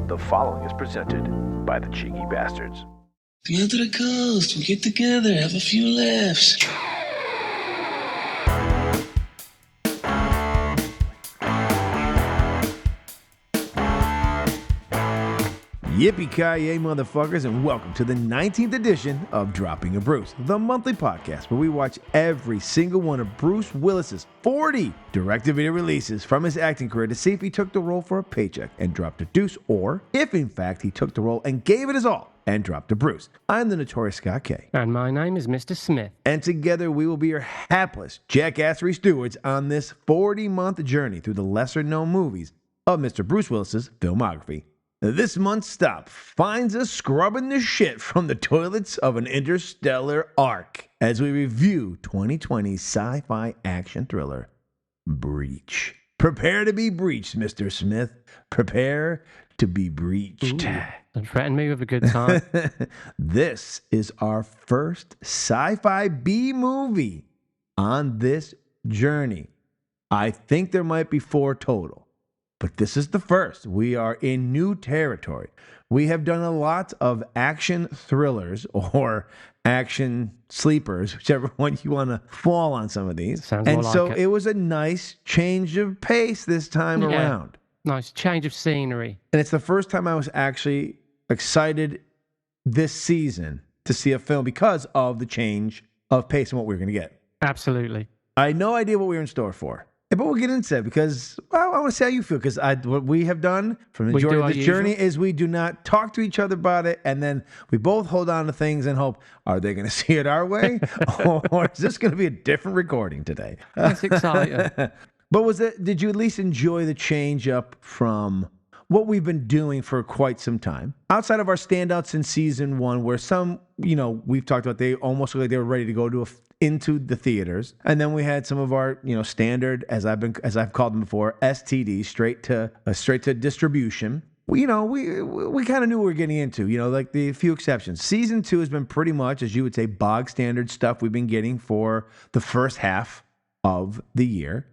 The following is presented by the Cheeky Bastards. Come to the coast, we'll get together, have a few laughs. Yippee Ki-Yay motherfuckers, and welcome to the 19th edition of Dropping A Deuce, the monthly podcast where we watch every single one of Bruce Willis's 40 direct-to-video releases from his acting career to see if he took the role for a paycheck and dropped a deuce, or if in fact he took the role and gave it his all and dropped a Bruce. I'm the notorious Scott K. And my name is Mr. Smith. And together we will be your hapless jackassery stewards on this 40-month journey through the lesser-known movies of Mr. Bruce Willis's filmography. This month's stop finds us scrubbing the shit from the toilets of an interstellar arc as we review 2020's sci-fi action thriller, Breach. Prepare to be breached, Mr. Smith. Prepare to be breached. Ooh, don't threaten me with a good time. This is our first sci-fi B movie on this journey. I think there might be 4 total. But this is the first. We are in new territory. We have done a lot of action thrillers or action sleepers, whichever one you want to fall on some of these. Sounds and more so like it was a nice change of pace this time around. Nice change of scenery. And it's the first time I was actually excited this season to see a film because of the change of pace and what we were going to get. Absolutely. I had no idea what we were in store for. But we'll get into it because, well, I want to see how you feel, because what we have done from the majority of this journey is we do not talk to each other about it, and then we both hold on to things and hope, are they going to see it our way, or is this going to be a different recording today? That's exciting. But did you at least enjoy the change up from what we've been doing for quite some time? Outside of our standouts in season 1, where some, we've talked about, they almost look like they were ready to go into the theaters, and then we had some of our standard, as I've called them before, STDs, straight to distribution. We kind of knew what we were getting into, like the few exceptions. Season 2 has been pretty much, as you would say, bog standard stuff we've been getting for the first half of the year.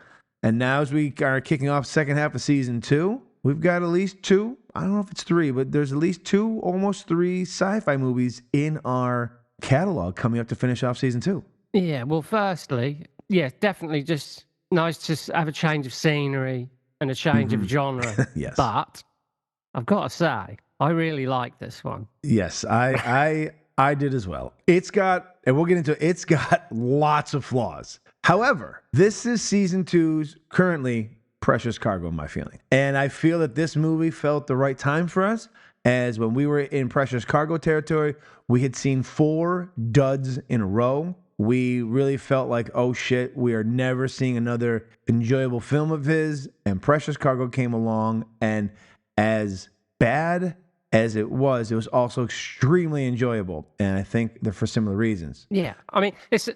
And now as we are kicking off second half of season 2, we've got at least 2, I don't know if it's 3, but there's at least 2, almost 3 sci-fi movies in our catalog coming up to finish off season 2. Yeah, well, firstly, definitely just nice to have a change of scenery and a change of genre. Yes. But I've got to say, I really like this one. Yes, I did as well. It's got lots of flaws. However, this is season 2's currently precious cargo, in my feeling. And I feel that this movie felt the right time for us, as when we were in precious cargo territory, we had seen 4 duds in a row. We really felt like, oh shit, we are never seeing another enjoyable film of his. And Precious Cargo came along, and as bad as it was also extremely enjoyable. And I think they're for similar reasons. Yeah, I mean, this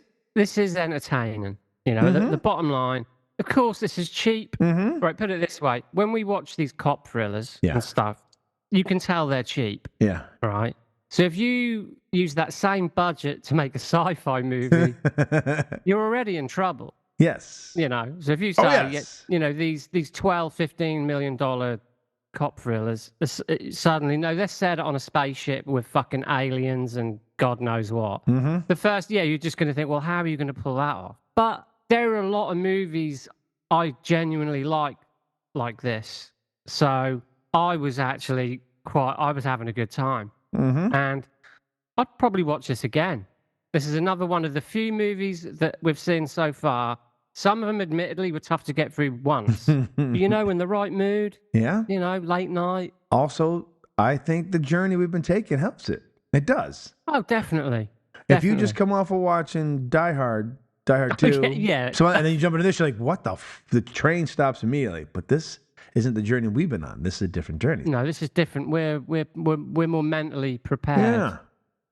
is entertaining. The bottom line, of course, this is cheap. Right, put it this way. When we watch these cop thrillers and stuff, you can tell they're cheap. Yeah. Right? So if you use that same budget to make a sci-fi movie, you're already in trouble. Yes. So if you say, these $12, $15 million cop thrillers, suddenly, they're set on a spaceship with fucking aliens and God knows what. The first, you're just going to think, well, how are you going to pull that off? But there are a lot of movies I genuinely like this. So I was having a good time. And I'd probably watch this again. This is another one of the few movies that we've seen so far. Some of them, admittedly, were tough to get through once. But, in the right mood. Yeah. Late night. Also, I think the journey we've been taking helps it. It does. Oh, definitely. If you just come off of watching Die Hard 2. Yeah. So, and then you jump into this, you're like, what the train stops immediately. But this isn't the journey we've been on. This is a different journey. No, this is different. We're more mentally prepared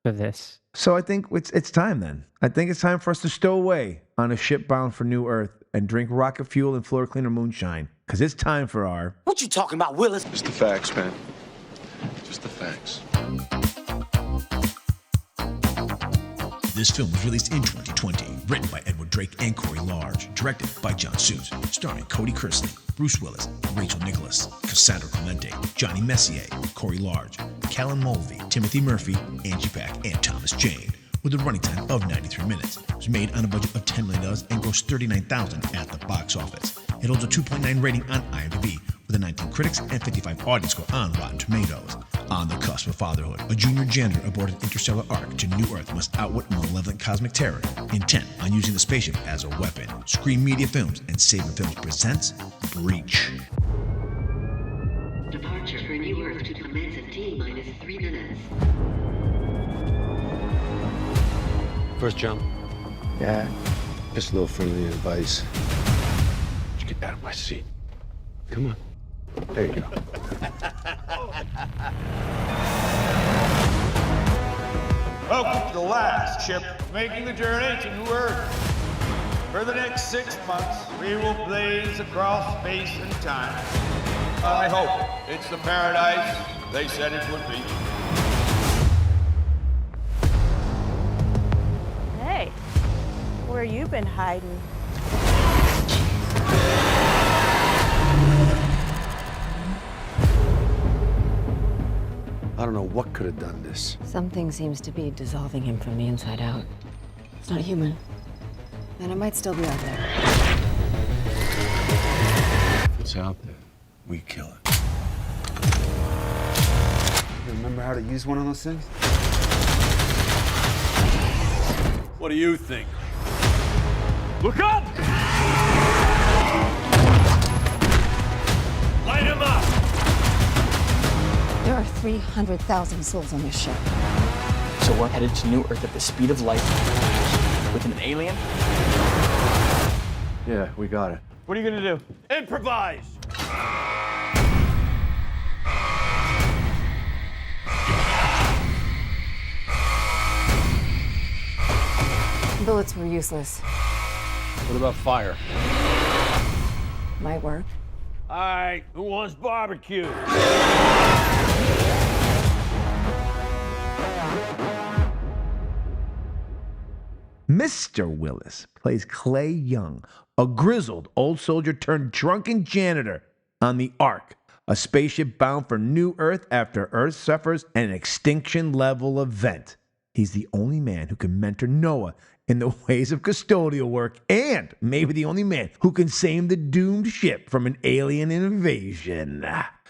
for this. So I think it's time then. I think it's time for us to stow away on a ship bound for New Earth and drink rocket fuel and floor cleaner moonshine, because it's time for our... What you talking about, Willis? Just the facts, man. Just the facts. This film was released in 2020, written by Edward Drake and Corey Large, directed by John Suits, starring Cody Kersley, Bruce Willis, Rachel Nicholas, Cassandra Clemente, Johnny Messier, Corey Large, Callum Mulvey, Timothy Murphy, Angie Pack, and Thomas Jane, with a running time of 93 minutes. It was made on a budget of $10 million and grossed $39,000 at the box office. It holds a 2.9 rating on IMDb, with a 19 critics and 55 audience score on Rotten Tomatoes. On the cusp of fatherhood, a junior janitor aboard an interstellar ark to New Earth must outwit malevolent cosmic terror, intent on using the spaceship as a weapon. Screen Media Films and Saban Films presents Breach. Departure for New Earth to commence in T-minus 3 minutes. First jump. Yeah, just a little friendly advice. Just get out of my seat. Come on. There you go. Welcome to the last ship making the journey to New Earth. For the next 6 months, we will blaze across space and time. I hope it's the paradise they said it would be. Hey, where you been hiding? I don't know what could have done this. Something seems to be dissolving him from the inside out. It's not human. And it might still be out there. If it's out there, we kill it. You remember how to use one of those things? What do you think? Look up! Light him up! There are 300,000 souls on this ship. So we're headed to New Earth at the speed of light with an alien? Yeah, we got it. What are you gonna do? Improvise! Bullets were useless. What about fire? Might work. All right, who wants barbecue? Mr. Willis plays Clay Young, a grizzled old soldier turned drunken janitor on the Ark, a spaceship bound for New Earth after Earth suffers an extinction-level event. He's the only man who can mentor Noah in the ways of custodial work, and maybe the only man who can save the doomed ship from an alien invasion.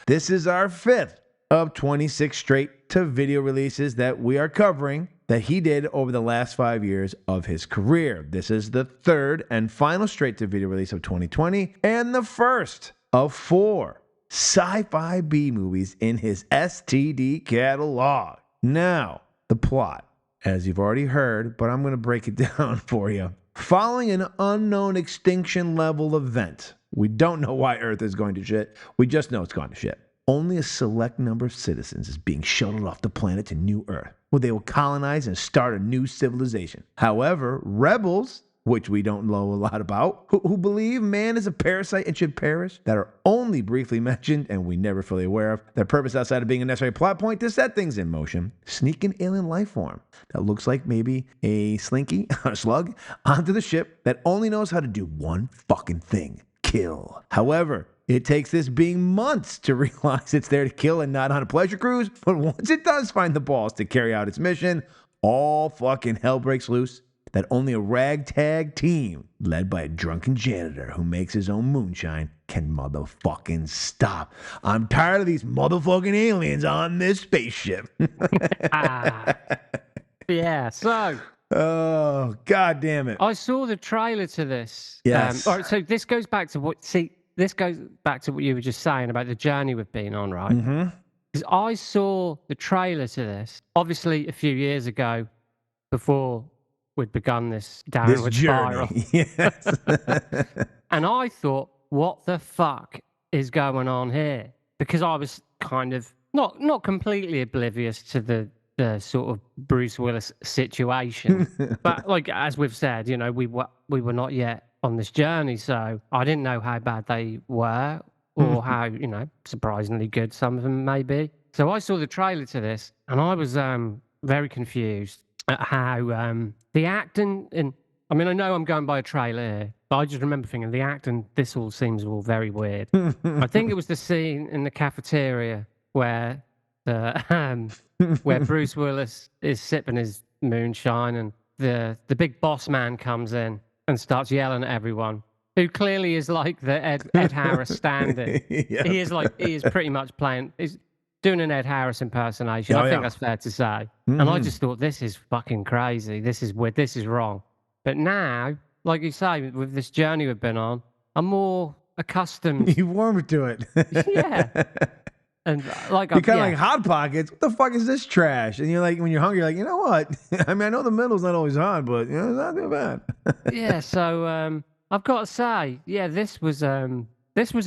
This is our fifth of 26 straight-to-video releases that we are covering that he did over the last 5 years of his career. This is the third and final straight-to-video release of 2020, and the first of 4 sci-fi B movies in his STD catalog. Now, the plot, as you've already heard, but I'm going to break it down for you. Following an unknown extinction-level event, we don't know why Earth is going to shit. We just know it's going to shit. Only a select number of citizens is being shuttled off the planet to New Earth, where they will colonize and start a new civilization. However, rebels, which we don't know a lot about, who believe man is a parasite and should perish, that are only briefly mentioned and we never fully aware of, their purpose outside of being a necessary plot point to set things in motion, sneak an alien life form that looks like maybe a slinky, a slug, onto the ship that only knows how to do one fucking thing: kill. However, it takes this being months to realize it's there to kill and not on a pleasure cruise, but once it does find the balls to carry out its mission, all fucking hell breaks loose that only a ragtag team led by a drunken janitor who makes his own moonshine can motherfucking stop. I'm tired of these motherfucking aliens on this spaceship. Yeah, so... Oh, God damn it. I saw the trailer to this. Yes. All right, so this goes back to what... See, this goes back to what you were just saying about the journey we've been on, right? Mm-hmm. Because I saw the trailer to this, obviously a few years ago, before we'd begun this downward spiral. Yes. And I thought, what the fuck is going on here? Because I was kind of not completely oblivious to the sort of Bruce Willis situation. But like, as we've said, you know, we were not yet on this journey, so I didn't know how bad they were or how, you know, surprisingly good some of them may be. So I saw the trailer to this and I was very confused at how the acting in... I mean, I know I'm going by a trailer here, but I just remember thinking the acting, this all seems all very weird. I think it was the scene in the cafeteria where where Bruce Willis is sipping his moonshine and the big boss man comes in and starts yelling at everyone, who clearly is like the Ed Harris stand-in. Yeah. He is pretty much he's doing an Ed Harris impersonation. I think that's fair to say. And I just thought, this is fucking crazy. This is weird. This is wrong. But now, like you say, with this journey we've been on, I'm more accustomed. You warmed to it. Yeah. And like you're kind of like Hot Pockets. What the fuck is this trash? And you're like, when you're hungry, you're like, you know what? I mean, I know the middle's not always hot, but you know, it's not too bad. Yeah. So I've got to say, yeah, this was a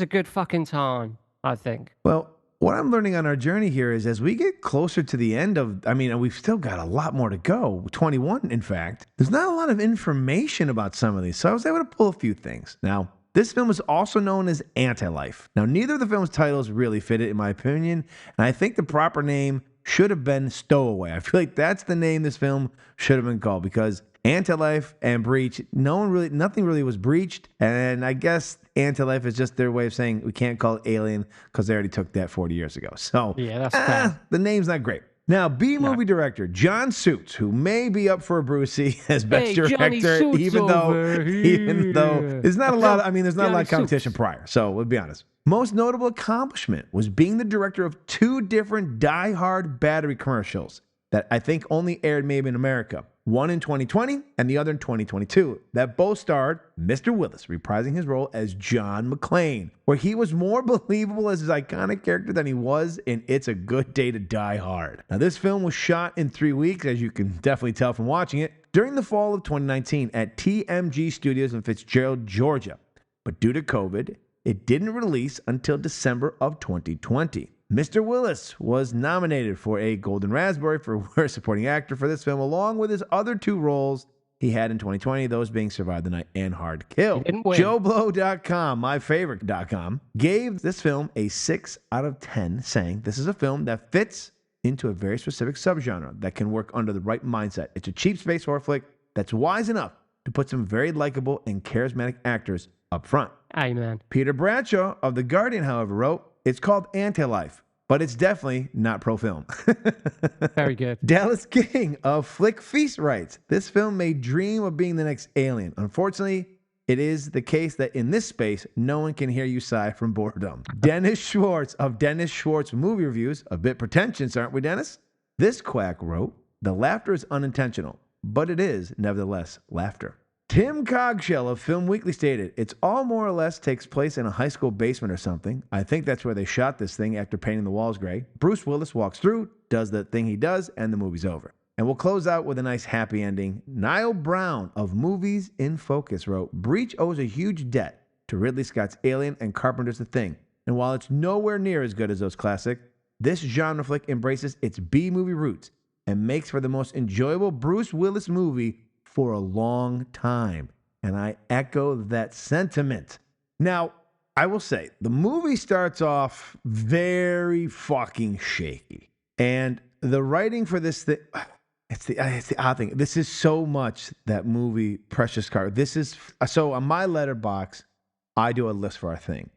good fucking time, I think. Well, what I'm learning on our journey here is as we get closer to the end of, I mean, we've still got a lot more to go, 21, in fact, there's not a lot of information about some of these. So I was able to pull a few things. Now, this film is also known as Anti-Life. Now, neither of the film's titles really fit it, in my opinion, and I think the proper name should have been Stowaway. I feel like that's the name this film should have been called, because Anti-Life and Breach, nothing really was breached, and I guess Anti-Life is just their way of saying we can't call it Alien because they already took that 40 years ago. So yeah, that's bad. The name's not great. Now, B-movie director John Suits, who may be up for a Brucey as best director, even though there's not a lot. There's not a lot of competition prior. So we'll be honest. Most notable accomplishment was being the director of 2 different Die Hard battery commercials that I think only aired maybe in America. One in 2020 and the other in 2022, that both starred Mr. Willis reprising his role as John McClane, where he was more believable as his iconic character than he was in It's a Good Day to Die Hard. Now, this film was shot in 3 weeks, as you can definitely tell from watching it, during the fall of 2019 at TMG Studios in Fitzgerald, Georgia. But due to COVID, it didn't release until December of 2020. Mr. Willis was nominated for a Golden Raspberry for Worst Supporting Actor for this film, along with his other 2 roles he had in 2020, those being Survive the Night and Hard Kill. JoeBlow.com, my favorite.com, gave this film a 6 out of 10, saying this is a film that fits into a very specific subgenre that can work under the right mindset. It's a cheap space horror flick that's wise enough to put some very likable and charismatic actors up front. Amen. Peter Bradshaw of The Guardian, however, wrote, it's called Anti-Life, but it's definitely not pro-film. Very good. Dallas King of Flick Feast writes, this film may dream of being the next Alien. Unfortunately, it is the case that in this space, no one can hear you sigh from boredom. Dennis Schwartz of Dennis Schwartz Movie Reviews, a bit pretentious, aren't we, Dennis? This quack wrote, the laughter is unintentional, but it is, nevertheless, laughter. Tim Cogshell of Film Weekly stated, it's all more or less takes place in a high school basement or something. I think that's where they shot this thing after painting the walls gray. Bruce Willis walks through, does the thing he does, and the movie's over. And we'll close out with a nice happy ending. Niall Brown of Movies in Focus wrote, Breach owes a huge debt to Ridley Scott's Alien and Carpenter's The Thing. And while it's nowhere near as good as those classic, this genre flick embraces its B-movie roots and makes for the most enjoyable Bruce Willis movie for a long time. And I echo that sentiment. Now, I will say, the movie starts off very fucking shaky. And the writing for this thing, it's the odd thing. This is so much that movie, Precious Cargo. This is, so on my letterbox, I do a list for our thing.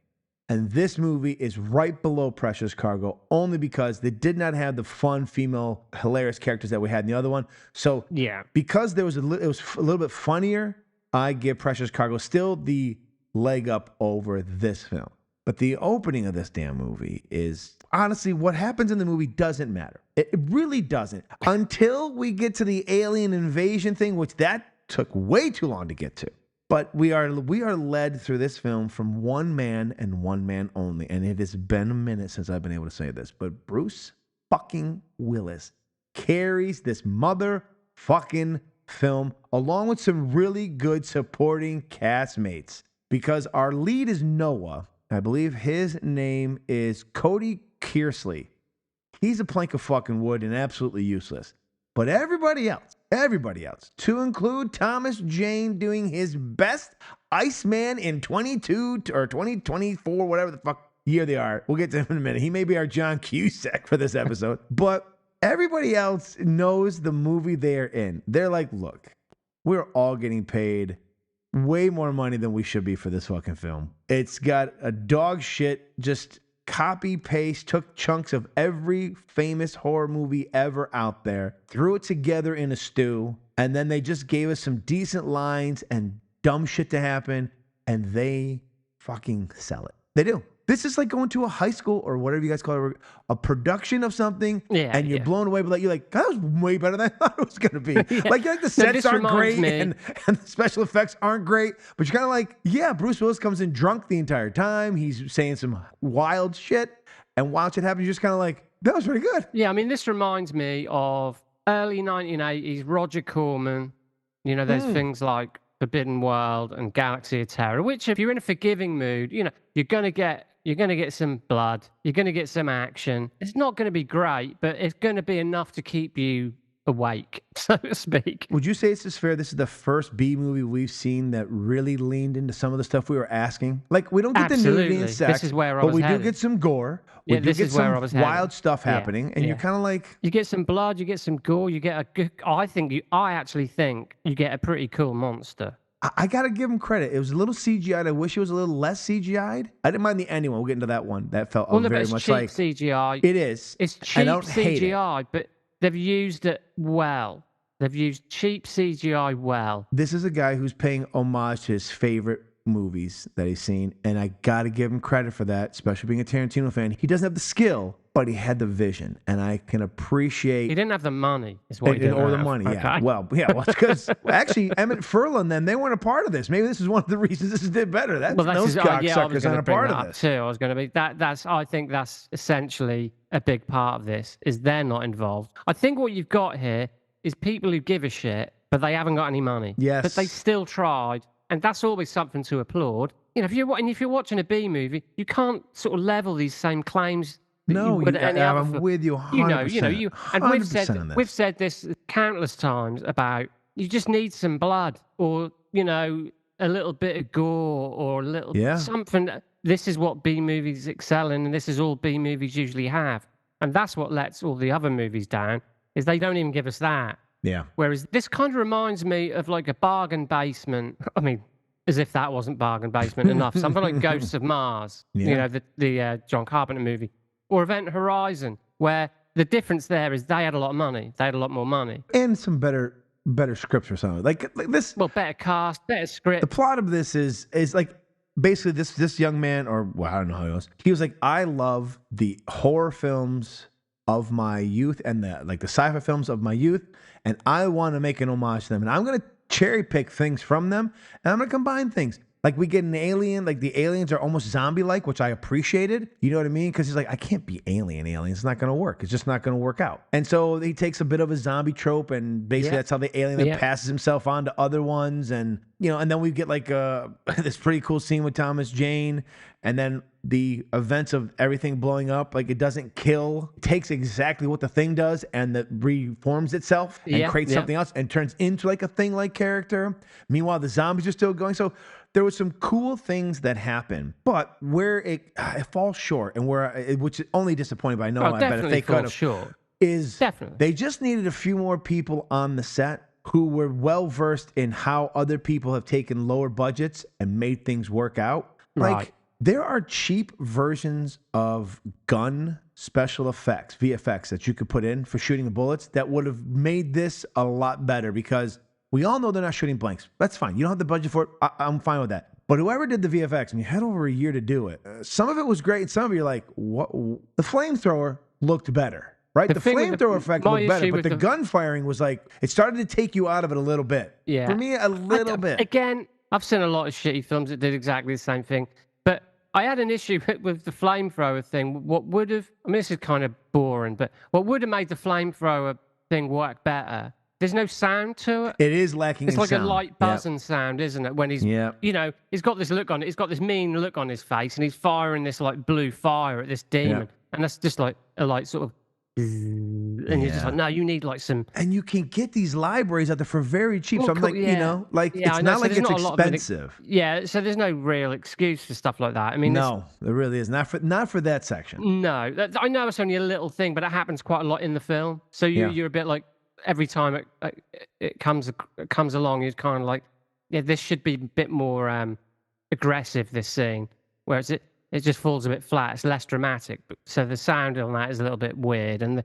And this movie is right below Precious Cargo only because they did not have the fun, female, hilarious characters that we had in the other one. So yeah, because it was a little bit funnier, I give Precious Cargo still the leg up over this film. But the opening of this damn movie is, honestly, what happens in the movie doesn't matter. It really doesn't. Until we get to the alien invasion thing, which that took way too long to get to. But we are led through this film from one man and one man only. And it has been a minute since I've been able to say this. But Bruce fucking Willis carries this motherfucking film along with some really good supporting castmates. Because our lead is Noah. I believe his name is Cody Kearsley. He's a plank of fucking wood and absolutely useless. But everybody else, to include Thomas Jane doing his best Iceman in 22 or 2024, whatever the fuck year they are. We'll get to him in a minute. He may be our John Cusack for this episode. But everybody else knows the movie they're in. They're like, look, we're all getting paid way more money than we should be for this fucking film. It's got a dog shit, just copy paste, took chunks of every famous horror movie ever out there, threw it together in a stew, and then they just gave us some decent lines and dumb shit to happen, and they fucking sell it. They do. This is like going to a high school or whatever you guys call it, a production of something, and you're blown away, but you're like, that was way better than I thought it was going to be. Like the sets aren't great and the special effects aren't great, but you're kind of like, yeah, Bruce Willis comes in drunk the entire time. He's saying some wild shit, and watch it happen. You're just kind of like, that was pretty good. Yeah, I mean, this reminds me of early 1980s Roger Corman. You know, there's things like Forbidden World and Galaxy of Terror, which if you're in a forgiving mood, you know, you're gonna get some blood, you're gonna get some action. It's not gonna be great, but it's gonna be enough to keep you awake, so to speak. Would you say it's fair? This is the first B movie we've seen that really leaned into some of the stuff we were asking. Like, we don't get the nudity and sex, this is where I but was we headed. do get some gore. We do get some wild stuff happening, and you're kind of like, you get some blood, you get some gore, you get a good. I actually think you get a pretty cool monster. I got to give him credit. It was a little CGI'd. I wish it was a little less CGI'd. I didn't mind the ending one. We'll get into that one. That felt very much cheap like CGI. It is. It's cheap CGI, but they've used it well. They've used cheap CGI well. This is a guy who's paying homage to his favorite movies that he's seen, and I got to give him credit for that, especially being a Tarantino fan. He doesn't have the skill, but he had the vision, and I can appreciate... He didn't have the money, is what he didn't Or the have. money, Okay. yeah. Well, it's because, actually, Emmett Furlan, then, they weren't a part of this. Maybe this is one of the reasons this did better. Those cocksuckers aren't a part of this. Too. I was going to be... I think that's essentially a big part of this, is they're not involved. I think what you've got here is people who give a shit, but they haven't got any money. Yes. But they still tried, and that's always something to applaud. You know, if you're watching a B movie, you can't sort of level these same claims. No, I'm with you 100%. And we've said this countless times about you just need some blood, or a little bit of gore, or a little something. This is what B movies excel in, and this is all B movies usually have, and that's what lets all the other movies down. Is they don't even give us that. Yeah. Whereas this kind of reminds me of like a bargain basement. I mean, as if that wasn't bargain basement enough. Something like Ghosts of Mars, the John Carpenter movie, or Event Horizon, where the difference there is they had a lot of money. They had a lot more money. And some better scripts or something. Like this. Well, better cast, better script. The plot of this is like basically this young man, or I don't know how he was. He was like, I love the horror films of my youth and the sci-fi films of my youth, and I want to make an homage to them, and I'm going to cherry pick things from them, and I'm going to combine things. Like, we get an alien, like the aliens are almost zombie-like, which I appreciated. You know what I mean? Because he's like, I can't be alien. It's not going to work. It's just not going to work out. And so he takes a bit of a zombie trope, and basically that's how the alien then passes himself on to other ones. And, and then we get like this pretty cool scene with Thomas Jane, and then the events of everything blowing up, like it doesn't kill. It takes exactly what the thing does and that reforms itself and creates something else and turns into like a thing-like character. Meanwhile, the zombies are still going. So there was some cool things that happen, but where it falls short, and which is only disappointing, but I know I bet if they could have, is they just needed a few more people on the set who were well-versed in how other people have taken lower budgets and made things work out. Like, there are cheap versions of gun special effects, VFX, that you could put in for shooting the bullets that would have made this a lot better, because we all know they're not shooting blanks. That's fine. You don't have the budget for it. I'm fine with that. But whoever did the VFX, and you had over a year to do it, some of it was great, and some of you're like, what? The flamethrower looked better, right? The flamethrower effect looked better, but the gun firing was like, it started to take you out of it a little bit. Yeah. For me, a little bit. Again, I've seen a lot of shitty films that did exactly the same thing. But I had an issue with the flamethrower thing. What would have, this is kind of boring, but what would have made the flamethrower thing work better? There's no sound to it. It is lacking in sound. It's like a light buzzing sound, isn't it? When he's, he's got this look on it. He's got this mean look on his face, and he's firing this like blue fire at this demon. And that's just like a sort of, and you're just like, no, you need like some. And you can get these libraries out there for very cheap. So I'm like, it's not like it's expensive. So there's no real excuse for stuff like that. I mean, no, there really is not for that section. No, I know it's only a little thing, but it happens quite a lot in the film. So you're a bit like, every time it comes along, you're kind of like, yeah, this should be a bit more aggressive, this scene, whereas it just falls a bit flat. It's less dramatic, but so the sound on that is a little bit weird. And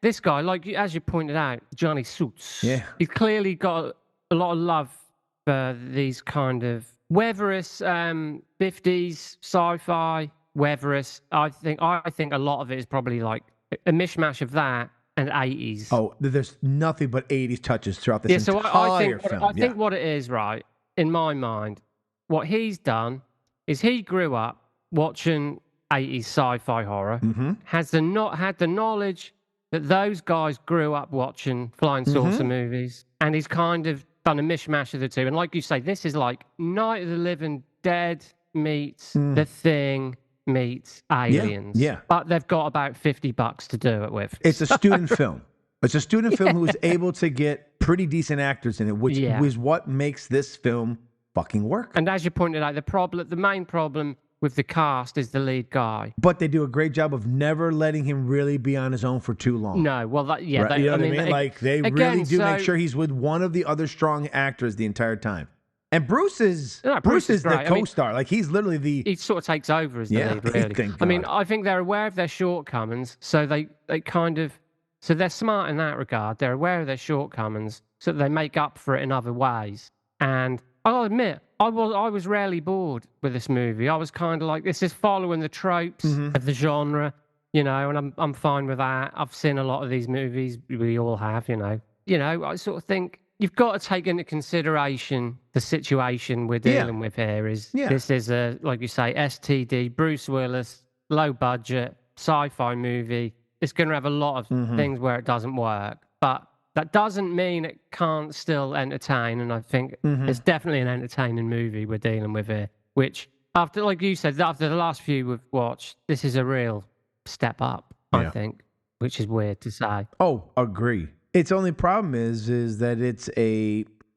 this guy, like as you pointed out, Johnny Suits, he's clearly got a lot of love for these kind of weatherous 50s sci-fi weatherous. I think a lot of it is probably like a mishmash of that and 80s. Oh, there's nothing but 80s touches throughout this entire film. I think what it is, right, in my mind, what he's done is he grew up watching 80s sci-fi horror, had the knowledge that those guys grew up watching flying saucer movies, and he's kind of done a mishmash of the two. And like you say, this is like Night of the Living Dead meets The Thing meets Aliens. Yeah. But they've got about $50 to do it with. It's a student film. It's a student film who's able to get pretty decent actors in it, which is what makes this film fucking work. And as you pointed out, the main problem with the cast is the lead guy. But they do a great job of never letting him really be on his own for too long. No, well, right? You know what I mean? Like, they really do make sure he's with one of the other strong actors the entire time. And Bruce is the co-star. Like, he's literally he sort of takes over as the lead, really. I mean, I think they're aware of their shortcomings, so they kind of... So they're smart in that regard. They're aware of their shortcomings, so they make up for it in other ways. And I'll admit, I was rarely bored with this movie. I was kind of like, this is following the tropes of the genre, you know, and I'm fine with that. I've seen a lot of these movies. We all have, you know. You know, I sort of think you've got to take into consideration the situation we're dealing with here. This is a, like you say, STD, Bruce Willis, low budget, sci-fi movie. It's going to have a lot of things where it doesn't work, but that doesn't mean it can't still entertain. And I think it's definitely an entertaining movie we're dealing with here, which after, like you said, after the last few we've watched, this is a real step up, I think, which is weird to say. Oh, agree. Its only problem is that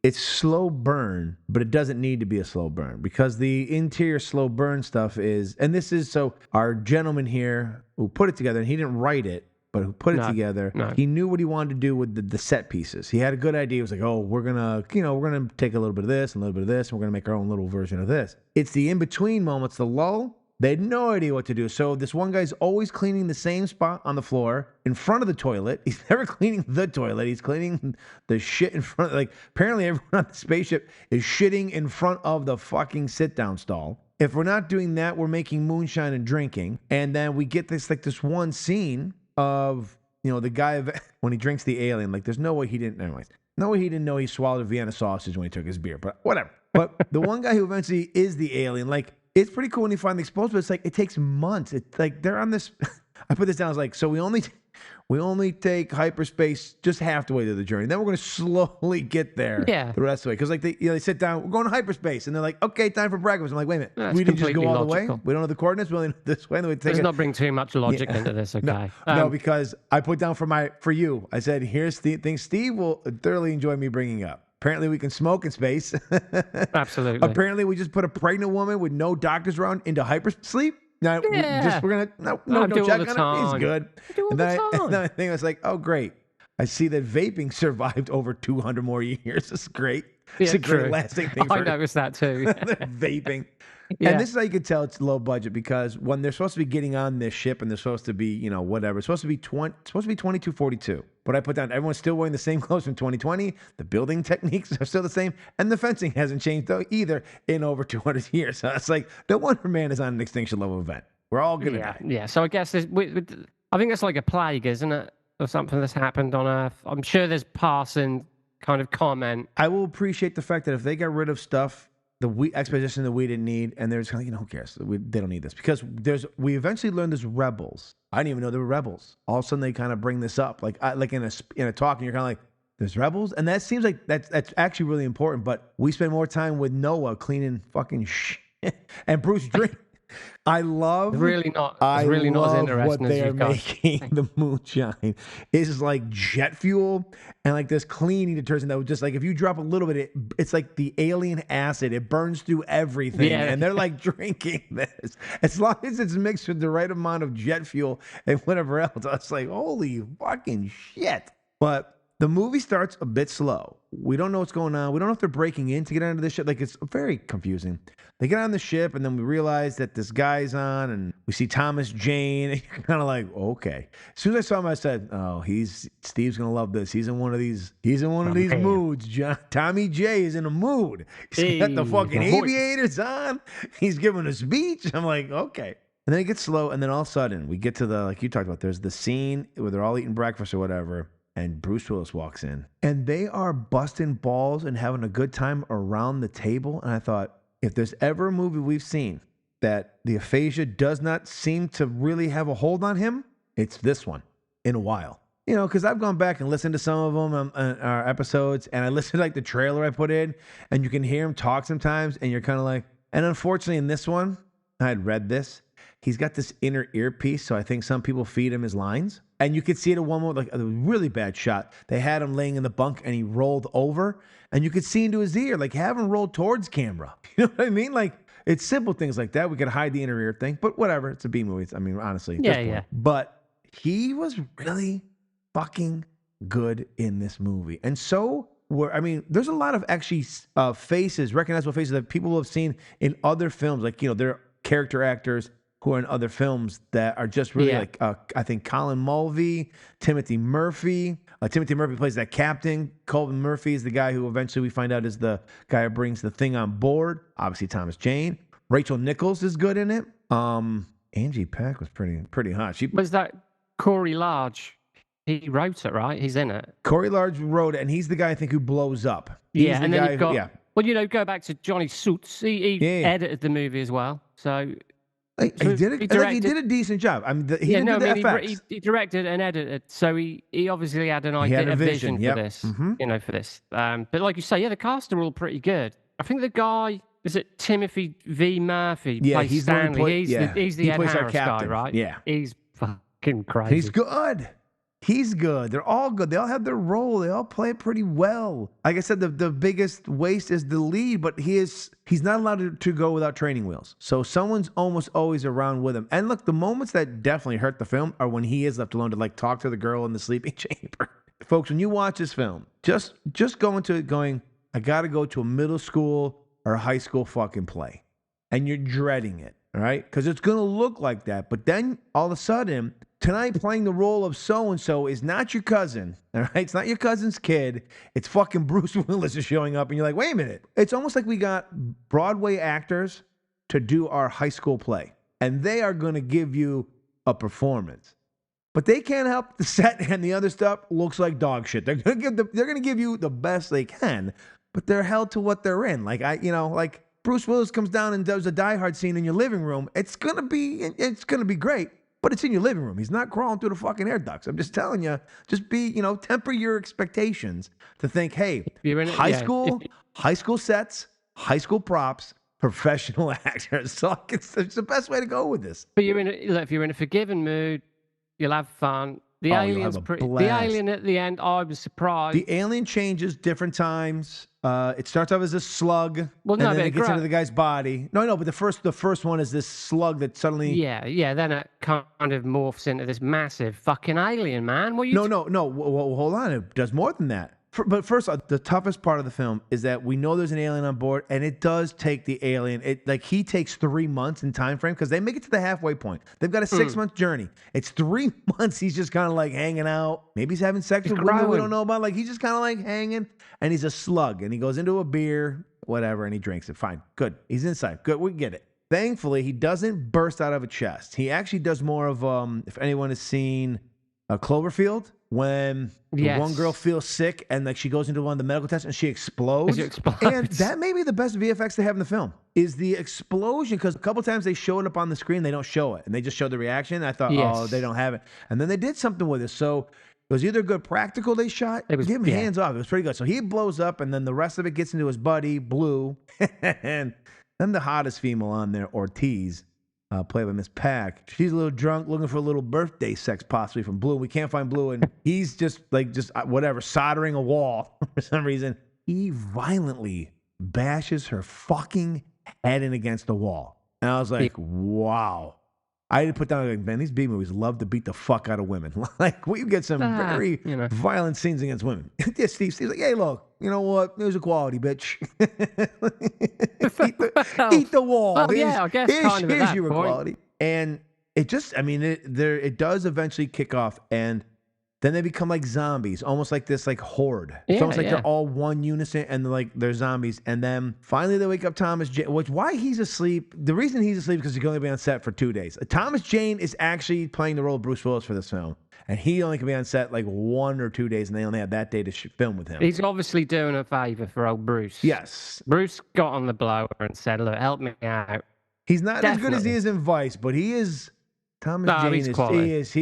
it's slow burn, but it doesn't need to be a slow burn because the interior slow burn stuff is, and this is, so our gentleman here who put it together, and he didn't write it, but who put it together, he knew what he wanted to do with the set pieces. He had a good idea. He was like, oh, we're going to take a little bit of this and a little bit of this, and we're going to make our own little version of this. It's the in-between moments, the lull. They had no idea what to do. So this one guy's always cleaning the same spot on the floor in front of the toilet. He's never cleaning the toilet. He's cleaning the shit in front. Like, apparently everyone on the spaceship is shitting in front of the fucking sit-down stall. If we're not doing that, we're making moonshine and drinking. And then we get this one scene of, you know, the guy when he drinks the alien. Like, there's no way he didn't. Anyways, no way he didn't know he swallowed a Vienna sausage when he took his beer. But whatever. But the one guy who eventually is the alien, like, it's pretty cool when you finally expose, but it's like, it takes months. It's like, they're on this, I put this down, I was like, so we only take hyperspace just half the way to the journey. Then we're going to slowly get there the rest of the way. Because like they sit down, we're going to hyperspace, and they're like, okay, time for breakfast. I'm like, wait a minute, we didn't just go all the way? We don't know the coordinates, we only know this way. And then we take Let's not bring too much logic into this, okay? No, because I put down for you, I said, here's the thing Steve will thoroughly enjoy me bringing up. Apparently, we can smoke in space. Absolutely. Apparently, we just put a pregnant woman with no doctors around into hypersleep. Now, we're gonna no check on it. He's good. And then I think I was like, oh great, I see that vaping survived over 200 more years. It's great. It's a great lasting thing. I noticed that too. Vaping. And this is how you can tell it's low budget, because when they're supposed to be getting on this ship and they're supposed to be, you know, whatever, it's supposed to be 2242. But I put down, everyone's still wearing the same clothes from 2020. The building techniques are still the same, and the fencing hasn't changed though either in over 200 years. So it's like, no wonder man is on an extinction level event. We're all gonna die. Yeah. So I guess I think it's like a plague, isn't it, or something that's happened on Earth? I'm sure there's passing kind of comment. I will appreciate the fact that if they got rid of stuff, the exposition that we didn't need, and they're just kind of, you know, who cares? They don't need this, because we eventually learned there's rebels. I didn't even know there were rebels. All of a sudden they kind of bring this up, like in a talk, and you're kind of like, there's rebels, and that seems like that's actually really important. But we spend more time with Noah cleaning fucking shit and Bruce drink. I love not as interesting what they are making. The moonshine is like jet fuel and like this cleaning detergent that would just, like, if you drop a little bit, it's like the alien acid. It burns through everything, and they're like drinking this. As long as it's mixed with the right amount of jet fuel and whatever else, I was like, holy fucking shit. But The movie starts a bit slow. We don't know what's going on. We don't know if they're breaking in to get onto the ship. Like, it's very confusing. They get on the ship, and then we realize that this guy's on, and we see Thomas Jane. And you're kind of like, okay. As soon as I saw him, I said, oh, Steve's gonna love this. He's in one of these moods. Tommy J is in a mood. He's got the fucking aviators on. He's giving a speech. I'm like, okay. And then it gets slow, and then all of a sudden, we get to the, like you talked about, there's the scene where they're all eating breakfast or whatever, and Bruce Willis walks in. And they are busting balls and having a good time around the table. And I thought, if there's ever a movie we've seen that the aphasia does not seem to really have a hold on him, it's this one in a while. You know, because I've gone back and listened to some of them our episodes, and I listened to like the trailer I put in, and you can hear him talk sometimes, and you're kind of like, and unfortunately in this one, I had read this, he's got this inner earpiece, so I think some people feed him his lines. And you could see it at one moment, like a really bad shot. They had him laying in the bunk, and he rolled over, and you could see into his ear, like have him roll towards camera. You know what I mean? Like, it's simple things like that. We could hide the inner ear thing, but whatever. It's a B movie. I mean, honestly. Yeah. But he was really fucking good in this movie. And so, there's a lot of actually faces, recognizable faces that people have seen in other films. Like, you know, they're character actors who are in other films that are just really like, I think Colin Mulvey, Timothy Murphy. Timothy Murphy plays that captain. Colin Murphy is the guy who eventually we find out is the guy who brings the thing on board. Obviously, Thomas Jane. Rachel Nichols is good in it. Angie Pack was pretty hot. Was that Corey Large? He wrote it, right? He's in it. Corey Large wrote it, and he's the guy I think who blows up. He's and then you've got, well, you know, go back to Johnny Suits. He edited the movie as well. So he did a decent job. I mean, he didn't do the effects. He directed and edited, so he obviously had an idea, a vision for this. You know, for this. But like you say, the cast are all pretty good. I think the guy is it Timothy V. Murphy. Yeah, plays he's Stanley. He's the Ed plays our Harris guy, captain. right? Yeah, he's fucking crazy. He's good. He's good. They're all good. They all have their role. They all play it pretty well. Like I said, the biggest waste is the lead, but he's not allowed to go without training wheels. So someone's almost always around with him. And look, the moments that definitely hurt the film are when he is left alone to like talk to the girl in the sleeping chamber. Folks, when you watch this film, just go into it going, I got to go to a middle school or a high school fucking play. And you're dreading it, all right? Because it's going to look like that. But then all of a sudden, tonight playing the role of so-and-so is not your cousin, all right? It's not your cousin's kid. It's fucking Bruce Willis is showing up, and you're like, wait a minute. It's almost like we got Broadway actors to do our high school play, and they are going to give you a performance. But they can't help the set and the other stuff looks like dog shit. They're going to give you the best they can, but they're held to what they're in. Like, like Bruce Willis comes down and does a Die Hard scene in your living room. It's going to be great. But it's in your living room. He's not crawling through the fucking air ducts. I'm just telling you, just be, temper your expectations to think, hey, high school sets, high school props, professional actors. So it's the best way to go with this. But if you're in a forgiving mood, you'll have fun. The alien's pretty. The alien at the end, I was surprised. The alien changes different times. It starts off as a slug, and then it gets into the guy's body. No, but the first one is this slug that suddenly. Yeah. Then it kind of morphs into this massive fucking alien, man. No. Well, hold on. It does more than that. But first, the toughest part of the film is that we know there's an alien on board, and it does take the alien. He takes 3 months in time frame because they make it to the halfway point. They've got a 6-month journey. It's 3 months. He's just kind of like hanging out. Maybe he's having sex with women we don't know about. Like he's just kind of like hanging, and he's a slug, and he goes into a beer, whatever, and he drinks it. Fine, good. He's inside. Good, we get it. Thankfully, he doesn't burst out of a chest. He actually does more of if anyone has seen Cloverfield. When one girl feels sick and like she goes into one of the medical tests and she explodes. And that may be the best VFX they have in the film is the explosion, because a couple times they show it up on the screen, they don't show it, and they just show the reaction. I thought, oh, they don't have it, and then they did something with it. So it was either good practical they shot. Give him hands off. It was pretty good. So he blows up, and then the rest of it gets into his buddy Blue, and then the hottest female on there, Ortiz. Played by Miss Pack. She's a little drunk, looking for a little birthday sex, possibly from Blue. We can't find Blue, and he's just whatever, soldering a wall for some reason. He violently bashes her fucking head in against the wall, and I was like, wow, I had to put down, like, man, these B movies love to beat the fuck out of women. Like, we get some very violent scenes against women. Yeah, Steve's like, hey, look, you know what? There's equality, bitch. eat the wall. Oh, I guess here's your equality. And it just, I mean, it does eventually kick off, and then they become like zombies, almost like this like horde. It's almost like they're all one unison, and they're zombies. And then finally they wake up Thomas Jane. Why he's asleep? The reason he's asleep is because he can only be on set for 2 days. Thomas Jane is actually playing the role of Bruce Willis for this film, and he only can be on set like 1 or 2 days, and they only have that day to film with him. He's obviously doing a favor for old Bruce. Yes, Bruce got on the blower and said, "Look, help me out." He's not as good as he is in Vice, but he is. Thomas Jane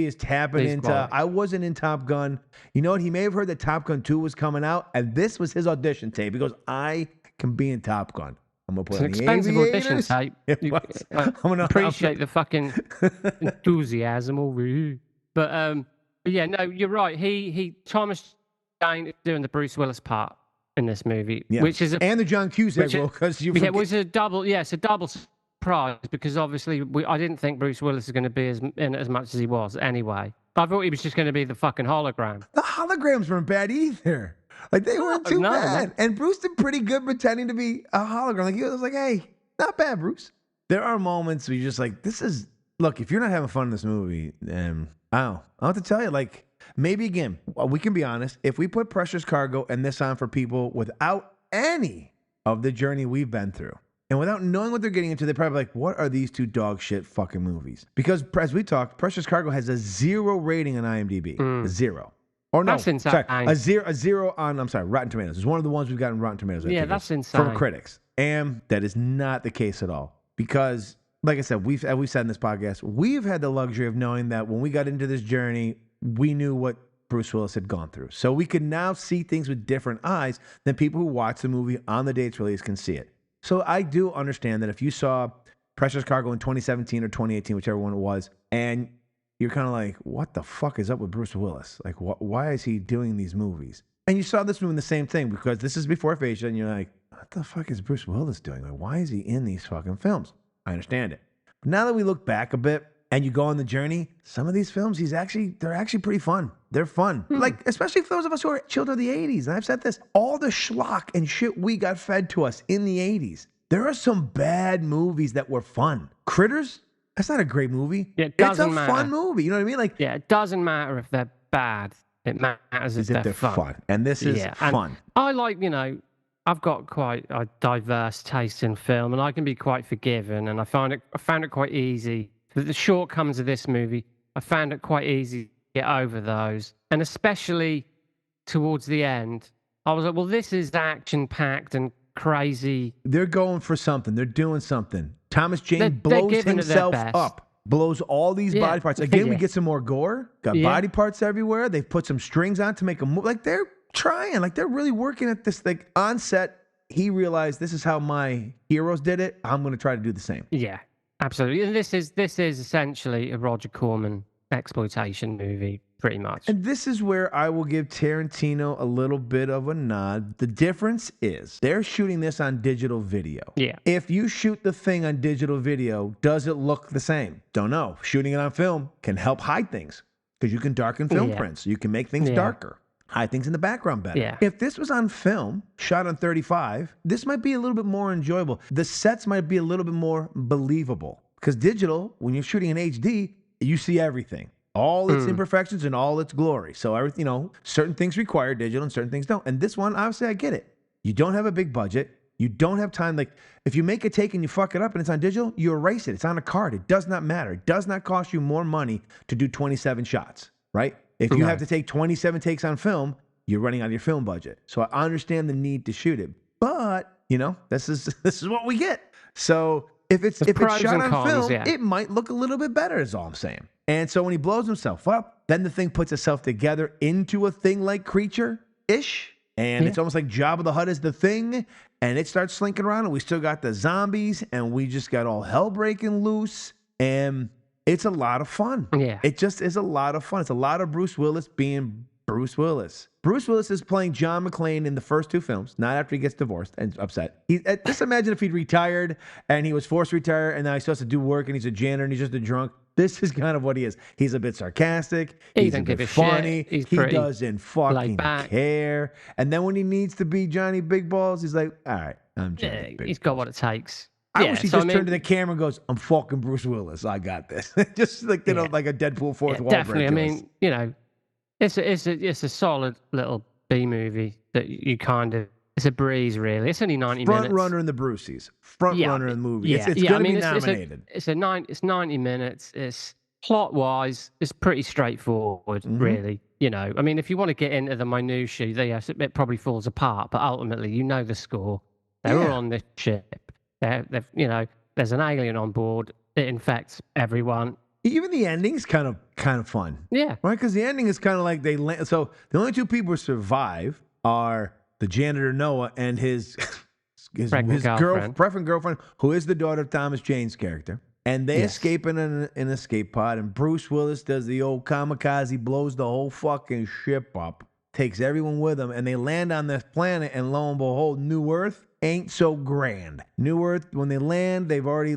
is tapping into. I wasn't in Top Gun. You know what? He may have heard that Top Gun 2 was coming out, and this was his audition tape. He goes, "I can be in Top Gun. I'm gonna play it's an expensive audition tape. I'm gonna appreciate the fucking enthusiasm over here." But yeah, no, you're right. Thomas Jane is doing the Bruce Willis part in this movie, which is and the John Cusack role because it was a double. Yeah, it's a double surprise because obviously I didn't think Bruce Willis was going to be in as much as he was anyway. I thought he was just going to be the fucking hologram. The holograms weren't bad either. Like they weren't too bad. And Bruce did pretty good pretending to be a hologram. Like he was like, hey, not bad, Bruce. There are moments where you're just like, look, if you're not having fun in this movie, I have to tell you, like, maybe again, we can be honest. If we put Precious Cargo and this on for people without any of the journey we've been through, and without knowing what they're getting into, they're probably like, what are these two dog shit fucking movies? Because as we talked, Precious Cargo has a 0 rating on IMDb. A 0. Or no, that's insane. Sorry, a zero on, Rotten Tomatoes. It's one of the ones we've gotten Rotten Tomatoes. Yeah, that's insane. From critics. And that is not the case at all. Because, like I said, we've said in this podcast, we've had the luxury of knowing that when we got into this journey, we knew what Bruce Willis had gone through. So we could now see things with different eyes than people who watch the movie on the day it's released can see it. So I do understand that if you saw Precious Cargo in 2017 or 2018, whichever one it was, and you're kind of like, what the fuck is up with Bruce Willis? Like, why is he doing these movies? And you saw this movie in the same thing because this is before Aphasia, and you're like, what the fuck is Bruce Willis doing? Like, why is he in these fucking films? I understand it. But now that we look back a bit and you go on the journey, some of these films, they're actually pretty fun. They're fun. Like, especially for those of us who are children of the 80s. And I've said this, all the schlock and shit we got fed to us in the 80s. There are some bad movies that were fun. Critters, that's not a great movie. Yeah, it doesn't matter. It's a fun movie. You know what I mean? Like, yeah, it doesn't matter if they're bad. It matters if they're fun. And this is fun. I like, I've got quite a diverse taste in film, and I can be quite forgiving. And I found it quite easy. The shortcomings of this movie, I found it quite easy to get over those. And especially towards the end, I was like, well, this is action-packed and crazy. They're going for something. They're doing something. Thomas Jane blows himself up. Blows all these body parts. Again, we get some more gore. Got body parts everywhere. They've put some strings on to make them move. Like, they're trying. Like, they're really working at this. Like, on set, he realized this is how my heroes did it. I'm going to try to do the same. Yeah. Absolutely. And this is essentially a Roger Corman exploitation movie, pretty much. And this is where I will give Tarantino a little bit of a nod. The difference is they're shooting this on digital video. Yeah. If you shoot the thing on digital video, does it look the same? Don't know. Shooting it on film can help hide things because you can darken film prints. You can make things darker. Hide things in the background better. Yeah. If this was on film, shot on 35, this might be a little bit more enjoyable. The sets might be a little bit more believable. Because digital, when you're shooting in HD, you see everything. All its imperfections and all its glory. So, certain things require digital and certain things don't. And this one, obviously, I get it. You don't have a big budget. You don't have time. Like, if you make a take and you fuck it up and it's on digital, you erase it. It's on a card. It does not matter. It does not cost you more money to do 27 shots, right? If you have to take 27 takes on film, you're running out of your film budget. So I understand the need to shoot it. But, this is what we get. So if it's shot on film, it might look a little bit better is all I'm saying. And so when he blows himself up, then the thing puts itself together into a thing like Creature-ish. And it's almost like Jabba the Hutt is the thing. And it starts slinking around. And we still got the zombies. And we just got all hell breaking loose. And it's a lot of fun. Yeah. It just is a lot of fun. It's a lot of Bruce Willis being Bruce Willis. Bruce Willis is playing John McClane in the first 2 films, not after he gets divorced and upset. Just imagine if he'd retired and he was forced to retire and now he's supposed to do work and he's a janitor and he's just a drunk. This is kind of what he is. He's a bit sarcastic. He's a bit funny. He's he pretty doesn't fucking care. And then when he needs to be Johnny Big Balls, he's like, all right, I'm Johnny Big He's got what it takes. I wish he just turned to the camera and goes, I'm fucking Bruce Willis. I got this. Just like, like a Deadpool fourth wall definitely. break. I mean, it's a solid little B movie that you kind of, it's a breeze, really. It's only 90 minutes. Front runner in the Bruceys. Front runner in the movie. It's going to be nominated. It's 90 minutes. It's plot-wise, it's pretty straightforward, really. I mean, if you want to get into the minutiae, it probably falls apart, but ultimately, the score. They're all on this ship. There's an alien on board. It infects everyone. Even the ending's kind of fun. Yeah. Right? Because the ending is kind of like they land. So the only two people who survive are the janitor Noah and his girlfriend, who is the daughter of Thomas Jane's character. And they escape in an escape pod. And Bruce Willis does the old kamikaze, blows the whole fucking ship up, takes everyone with him, and they land on this planet. And lo and behold, New Earth ain't so grand. New Earth, when they land,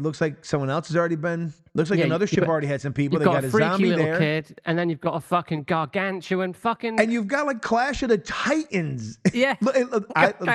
looks like someone else has already been. Looks like another ship already had some people. They got a zombie little there. Kid, and then you've got a fucking gargantuan fucking. And you've got like Clash of the Titans. Yeah. The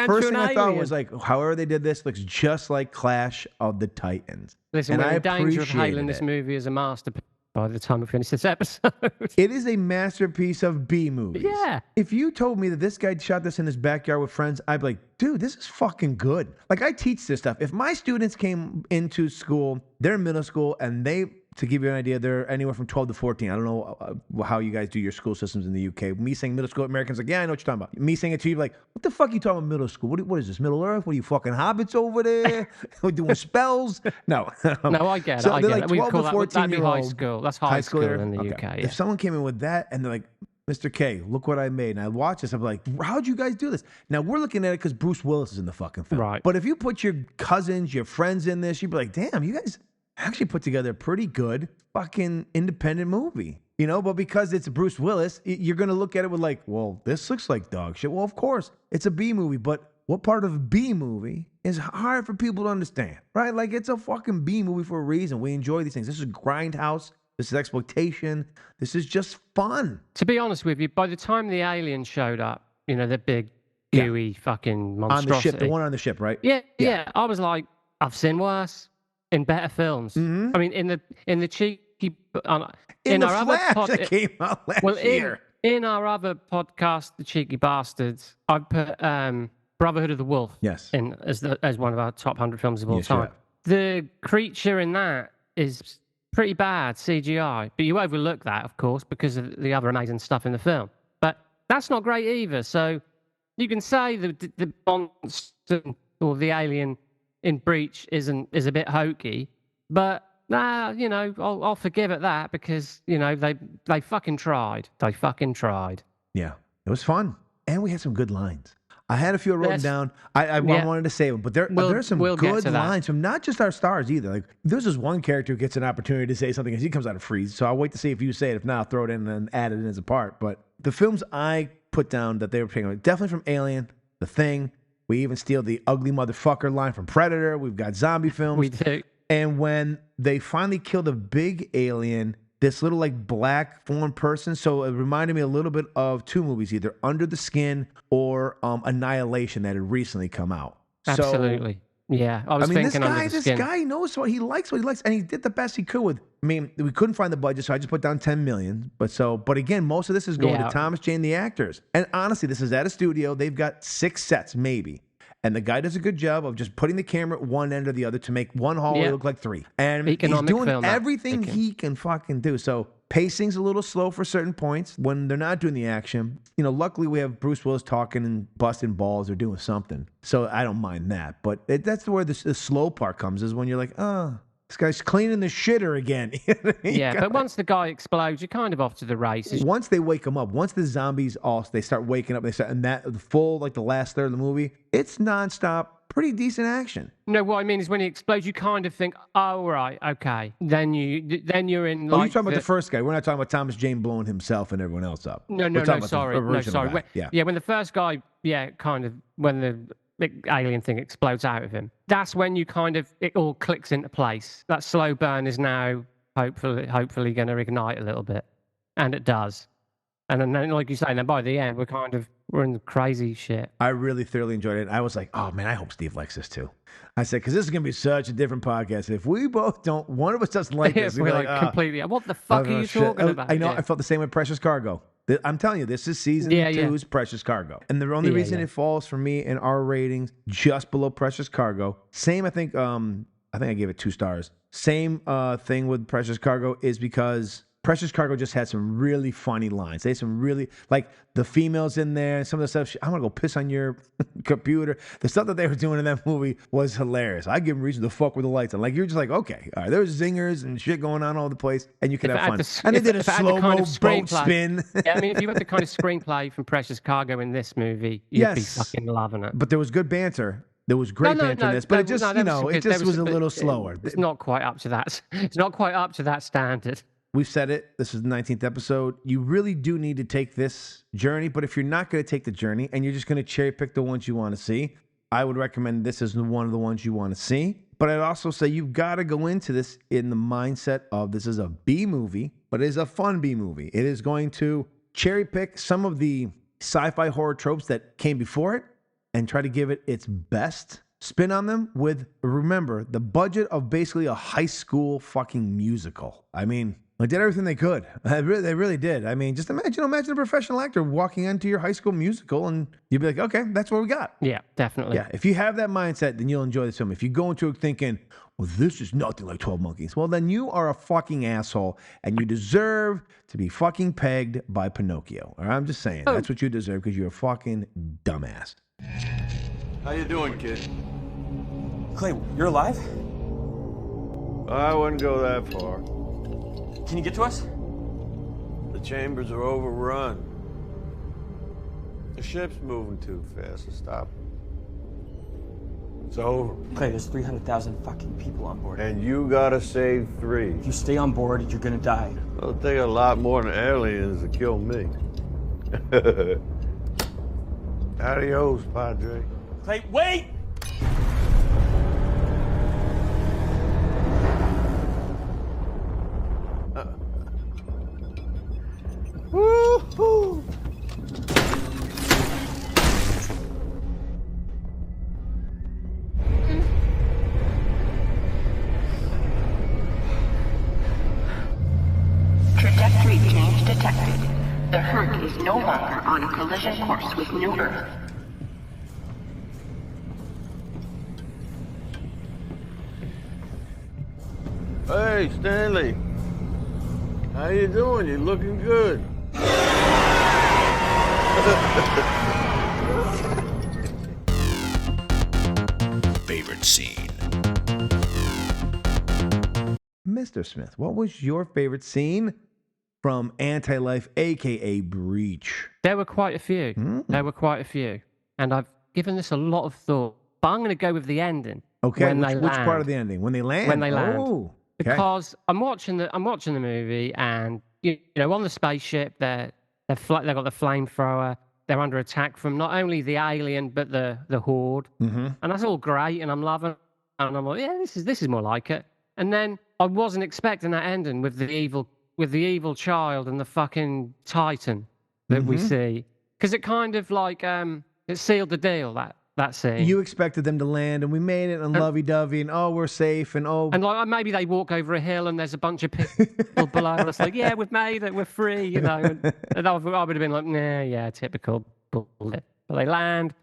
first thing I thought was like, however they did this looks just like Clash of the Titans. Listen, we're in danger of hailing this movie as a masterpiece by the time we finish this episode. It is a masterpiece of B movies. Yeah. If you told me that this guy shot this in his backyard with friends, I'd be like, dude, this is fucking good. Like, I teach this stuff. If my students came into school, they're in middle school, and to give you an idea, they're anywhere from 12 to 14. I don't know how you guys do your school systems in the UK. Me saying middle school, Americans like, yeah, I know what you're talking about. Me saying it to you, like, what the fuck are you talking about middle school? What is this, Middle Earth? What are you, fucking hobbits over there? We're doing spells? No. No, I get it. So I they're get like it. We 12 call to 14 that'd be year high old. school. That's high school in the UK. Yeah. If someone came in with that and they're like, Mr. K, look what I made. And I watch this, I'm like, how'd you guys do this? Now, we're looking at it because Bruce Willis is in the fucking film. Right. But if you put your cousins, your friends in this, you'd be like, damn, you guys actually put together a pretty good fucking independent movie. But because it's Bruce Willis, you're going to look at it with like, well, this looks like dog shit. Well, of course, it's a B movie, but what part of a B movie is hard for people to understand, right? Like, it's a fucking B movie for a reason. We enjoy these things. This is Grindhouse. This is exploitation. This is just fun. To be honest with you, by the time the aliens showed up, the big, gooey fucking monstrosity. On the ship, the one on the ship, right? Yeah. I was like, I've seen worse in better films. Mm-hmm. I mean, in the cheeky... in the our Flash other that came out last year. In our other podcast, The Cheeky Bastards, I put Brotherhood of the Wolf in as one of our top 100 films of all time. The creature in that is pretty bad CGI, but you overlook that, of course, because of the other amazing stuff in the film. But that's not great either. So you can say the monster or the alien in Breach is a bit hokey, but I'll forgive it that because they fucking tried. They fucking tried. Yeah, it was fun, and we had some good lines. I had a few written down. I wanted to save them, but there's some good lines from not just our stars either. Like, there's this one character who gets an opportunity to say something as he comes out of freeze. So I'll wait to see if you say it. If not, I'll throw it in and add it in as a part. But the films I put down that they were picking, definitely from Alien, The Thing. We even steal the ugly motherfucker line from Predator. We've got zombie films. We do. And when they finally killed a big alien, this little like black foreign person. So it reminded me a little bit of two movies, either Under the Skin or Annihilation that had recently come out. Absolutely. Yeah. I was thinking this guy knows what he likes, and he did the best he could with. I mean, we couldn't find the budget, so I just put down $10 million. But again, most of this is going to Thomas Jane, the actors. And honestly, this is at a studio. They've got 6 sets, maybe. And the guy does a good job of just putting the camera at one end or the other to make one hallway look like 3. And he's doing everything he can fucking do. So pacing's a little slow for certain points when they're not doing the action. Luckily we have Bruce Willis talking and busting balls or doing something. So I don't mind that. But that's where the slow part comes, is when you're like, oh, this guy's cleaning the shitter again. But once the guy explodes, you're kind of off to the races. Once they wake him up, once the zombies they start waking up, and that the full, like the last third of the movie, it's nonstop, pretty decent action. No, what I mean is when he explodes, you kind of think, oh, right, okay. Then you're in. You're talking about the first guy. We're not talking about Thomas Jane blowing himself and everyone else up. No, sorry. When the first guy, when the big alien thing explodes out of him, that's when you it all clicks into place. That slow burn is now hopefully going to ignite a little bit, and it does. And then, like you say, then by the end, we're in the crazy shit. I really thoroughly enjoyed it. I was like, oh man, I hope Steve likes this too. I said, because this is going to be such a different podcast. If we both don't, one of us doesn't like this, we're like completely. What the fuck are you talking about? I know. I felt the same with Precious Cargo. I'm telling you, this is season 2's Precious Cargo. And the only reason it falls for me in our ratings just below Precious Cargo, same, I think I gave it 2 stars. Same thing with Precious Cargo is because Precious Cargo just had some really funny lines. They had some really, like the females in there, some of the stuff, I'm going to go piss on your computer. The stuff that they were doing in that movie was hilarious. I give them reason to fuck with the lights on. Like, you're just like, okay, all right, there's zingers and shit going on all over the place, and you can have fun. And they did a slow-mo boat spin. Yeah, I mean, if you had the kind of screenplay from Precious Cargo in this movie, you'd be fucking loving it. But there was good banter. There was great banter in this, but it just, it just was a little slower. It's not quite up to that. It's not quite up to that standard. We've said it. This is the 19th episode. You really do need to take this journey, but if you're not going to take the journey and you're just going to cherry pick the ones you want to see, I would recommend this as one of the ones you want to see. But I'd also say you've got to go into this in the mindset of this is a B movie, but it is a fun B movie. It is going to cherry pick some of the sci-fi horror tropes that came before it and try to give it its best spin on them with, remember, the budget of basically a high school fucking musical. I mean, they did everything they could. They really did. I mean, just imagine a professional actor walking into your high school musical and you'd be like, okay, that's what we got. Yeah, definitely. Yeah, if you have that mindset, then you'll enjoy this film. If you go into it thinking, well, this is nothing like 12 Monkeys, well, then you are a fucking asshole and you deserve to be fucking pegged by Pinocchio. All right, I'm just saying. That's what you deserve because you're a fucking dumbass. How you doing, kid? Clay, you're alive? I wouldn't go that far. Can you get to us? The chambers are overrun. The ship's moving too fast to stop. It's over. Clay, there's 300,000 fucking people on board. And you gotta save 3. If you stay on board, you're gonna die. It'll take a lot more than aliens to kill me. Adios, Padre. Clay, wait! Woo-hoo! Trajectory change detected. The Herc is no longer on a collision course with New Earth. Hey, Stanley. How you doing? You're looking good. Favorite scene. Mr. Smith, what was your favorite scene from Anti-Life, a.k.a. Breach? There were quite a few. There were quite a few. And I've given this a lot of thought. But I'm going to go with the ending. Okay, which part of the ending? When they land? When they land. Oh, okay. Because I'm watching the movie, and you know, on the spaceship, they've got the flamethrower. They're under attack from not only the alien but the horde, and that's all great, and I'm loving it. And I'm like, yeah, this is more like it. And then I wasn't expecting that ending with the evil child and the fucking Titan that we see, because it kind of like it sealed the deal, that scene. You expected them to land, and we made it, and lovey-dovey, and oh, we're safe, and oh. And like maybe they walk over a hill, and there's a bunch of people below us, like, yeah, we've made it, we're free, you know. And I would have been like, nah, yeah, typical bullshit. But they land,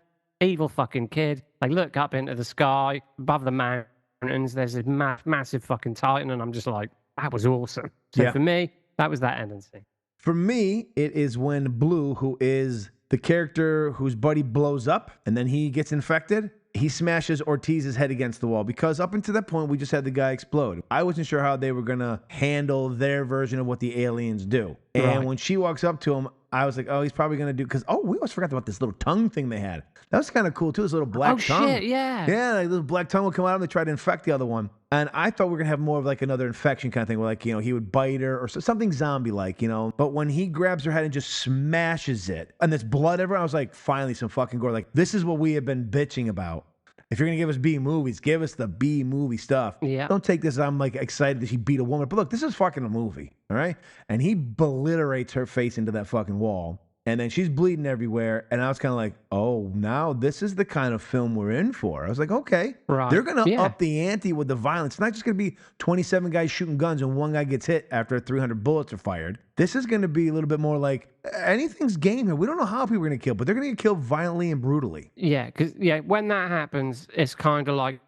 evil fucking kid. They look up into the sky, above the mountains, there's this massive fucking Titan, and I'm just like, that was awesome. So for me, that was that ending scene. For me, it is when Blue, who is the character whose buddy blows up and then he gets infected, he smashes Ortiz's head against the wall, because up until that point, we just had the guy explode. I wasn't sure how they were going to handle their version of what the aliens do. And when she walks up to him, I was like, oh, he's probably going to do, because, we always forgot about this little tongue thing they had. That was kind of cool, too, this little black tongue. Oh, shit, yeah. Yeah, like, little black tongue would come out and they try to infect the other one. And I thought we were going to have more of like another infection kind of thing where, like, you know, he would bite her or something zombie-like, you know. But when he grabs her head and just smashes it and there's blood everywhere, I was like, finally some fucking gore. Like, this is what we have been bitching about. If you're gonna give us B movies, give us the B movie stuff. Yeah. Don't take this. I'm like excited that he beat a woman, but look, this is fucking a movie, all right? And he obliterates her face into that fucking wall. And then she's bleeding everywhere. And I was kind of like, oh, now this is the kind of film we're in for. I was like, okay. Right. They're going to up the ante with the violence. It's not just going to be 27 guys shooting guns and one guy gets hit after 300 bullets are fired. This is going to be a little bit more like anything's game here. We don't know how people are going to kill, but they're going to get killed violently and brutally. Yeah, because when that happens, it's kind of like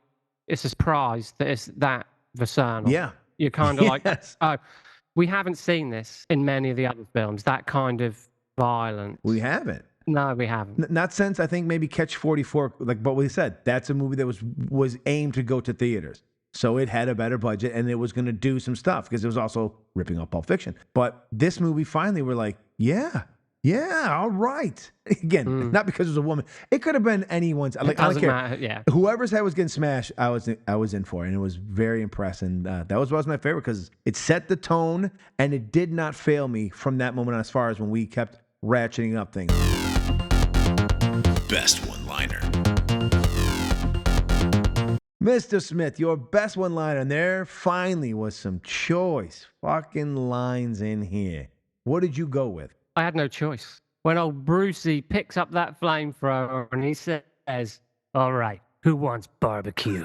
it's a surprise that it's that Versano. Yeah. You're kind of like, oh, we haven't seen this in many of the other films, that kind of violence. We haven't. No, we haven't. Not since I think maybe Catch 44. Like, but we said that's a movie that was aimed to go to theaters, so it had a better budget and it was going to do some stuff because it was also ripping off Pulp Fiction. But this movie finally, we're like, yeah, all right. Again, not because it was a woman. It could have been anyone's. Like, I don't care. Matter, yeah. Whoever's head was getting smashed, I was in for, and it was very impressive. And that was my favorite because it set the tone and it did not fail me from that moment on. As far as when we kept ratcheting up things. Best one-liner. Mr. Smith, your best one-liner, and there finally was some choice fucking lines in here. What did you go with? I had no choice. When old Brucey picks up that flamethrower and he says, all right, who wants barbecue?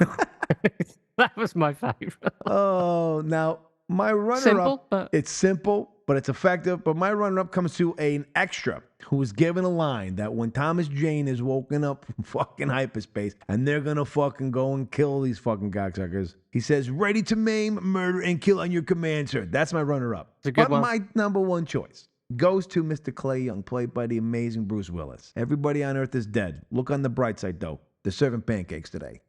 That was my favorite. Oh, now my runner-up, it's simple, but it's effective. But my runner-up comes to an extra who was given a line that when Thomas Jane is woken up from fucking hyperspace and they're going to fucking go and kill these fucking cocksuckers, he says, ready to maim, murder, and kill on your command, sir. That's my runner-up. It's a good one. My number one choice goes to Mr. Clay Young, played by the amazing Bruce Willis. Everybody on Earth is dead. Look on the bright side, though. They're serving pancakes today.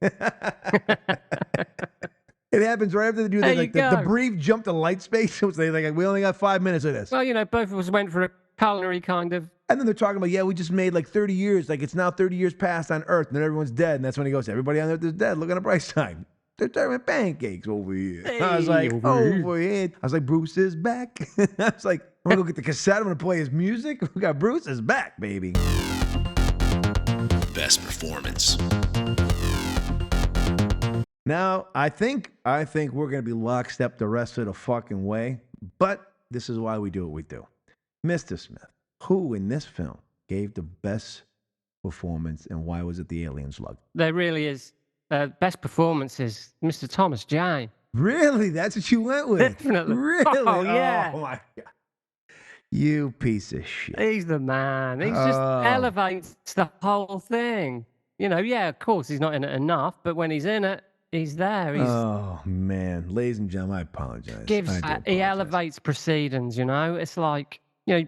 It happens right after they do that. Like the brief jump to light space. It they like, we only got 5 minutes of this. Well, both of us went for a culinary kind of. And then they're talking about, we just made like 30 years. Like it's now 30 years past on Earth, and then everyone's dead. And that's when he goes, everybody on Earth is dead. Look on the bright side. They're serving pancakes over here. Hey, I was like, over here. I was like, Bruce is back. I was like, I'm going to go get the cassette. I'm going to play his music. We got Bruce is back, baby. Best performance. Now, I think we're going to be lockstep the rest of the fucking way, but this is why we do what we do. Mr. Smith, who in this film gave the best performance and why was it the alien slug? There really is. Best performance is Mr. Thomas Jane. Really? That's what you went with? Definitely. Really? Oh, yeah. Oh, my God. You piece of shit. He's the man. He just elevates the whole thing. Of course, he's not in it enough, but when he's in it, he's there. Oh, man. Ladies and gentlemen, I apologize. He elevates proceedings, It's like,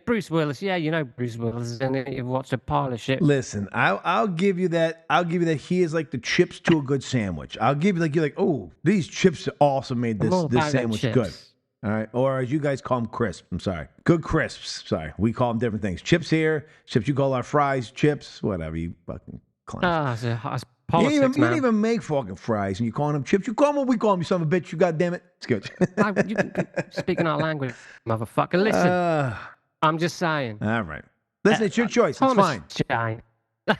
Bruce Willis. Yeah, Bruce Willis is in it. You've watched a pile of shit. Listen, I'll give you that. I'll give you that he is like the chips to a good sandwich. I'll give you you're like, oh, these chips also made this sandwich good. All right. Or as you guys call them, crisp. I'm sorry. Good crisps. Sorry. We call them different things. Chips here. Chips you call our fries. Chips. Whatever. You fucking clowns. Politics, you don't even make fucking fries and you calling them chips. You call them what we call them, you son of a bitch. You goddamn it. It's good. Speaking our language, motherfucker. Listen. I'm just saying. All right. Listen, it's your choice. Thomas It's fine. Jane.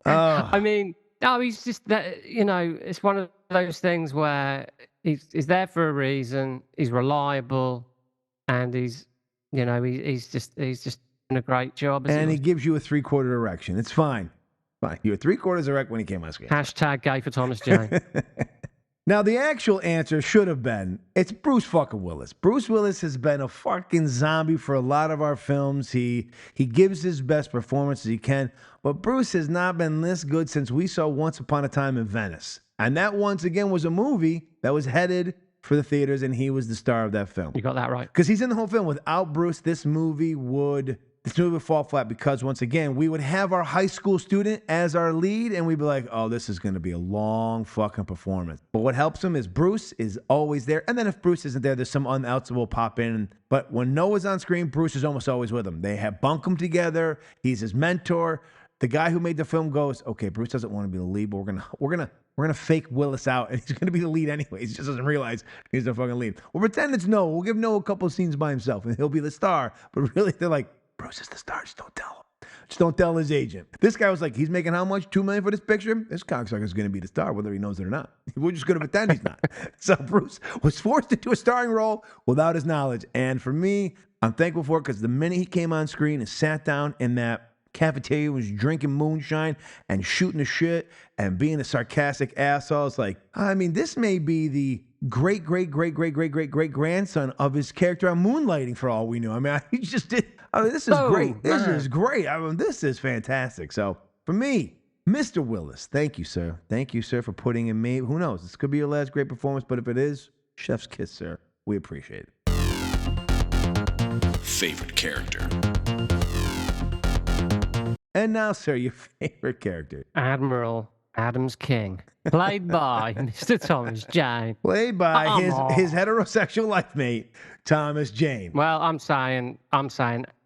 I mean, he's just that. It's one of those things where he's there for a reason. He's reliable, and he's just doing a great job. And he gives you a 3/4 erection. It's fine. Fine. You were 3/4 erect when he came on screen. Hashtag gay for Thomas Jane. Now, the actual answer should have been, it's Bruce fucking Willis. Bruce Willis has been a fucking zombie for a lot of our films. He gives his best performance as he can, but Bruce has not been this good since we saw Once Upon a Time in Venice. And that, once again, was a movie that was headed for the theaters, and he was the star of that film. You got that right. Because he's in the whole film. Without Bruce, this movie would fall flat because, once again, we would have our high school student as our lead, and we'd be like, oh, this is going to be a long fucking performance. But what helps him is Bruce is always there. And then if Bruce isn't there, there's someone else that will pop in. But when Noah's on screen, Bruce is almost always with him. They have bunk them together. He's his mentor. The guy who made the film goes, okay, Bruce doesn't want to be the lead, but we're gonna fake Willis out, and he's gonna be the lead anyway. He just doesn't realize he's the fucking lead. We'll pretend it's Noah. We'll give Noah a couple of scenes by himself, and he'll be the star. But really, they're like, Bruce is the star. Just don't tell him. Just don't tell his agent. This guy was like, he's making how much? $2 million for this picture? This cocksucker's going to be the star, whether he knows it or not. We're just going to pretend he's not. So Bruce was forced into a starring role without his knowledge. And for me, I'm thankful for it because the minute he came on screen and sat down in that cafeteria, was drinking moonshine and shooting the shit and being a sarcastic asshole, it's like, I mean, this may be the great grandson of his character on Moonlighting for all we knew. I mean, he just did. I mean, this is great. This is great. I mean, this is fantastic. So for me, Mr. Willis, thank you, sir. Thank you, sir, for putting in me. Who knows? This could be your last great performance, but if it is, chef's kiss, sir. We appreciate it. Favorite character. And now, sir, your favorite character. Admiral Adams King, played by Mr. Thomas Jane. Played by his heterosexual life mate, Thomas Jane. Well, I'm saying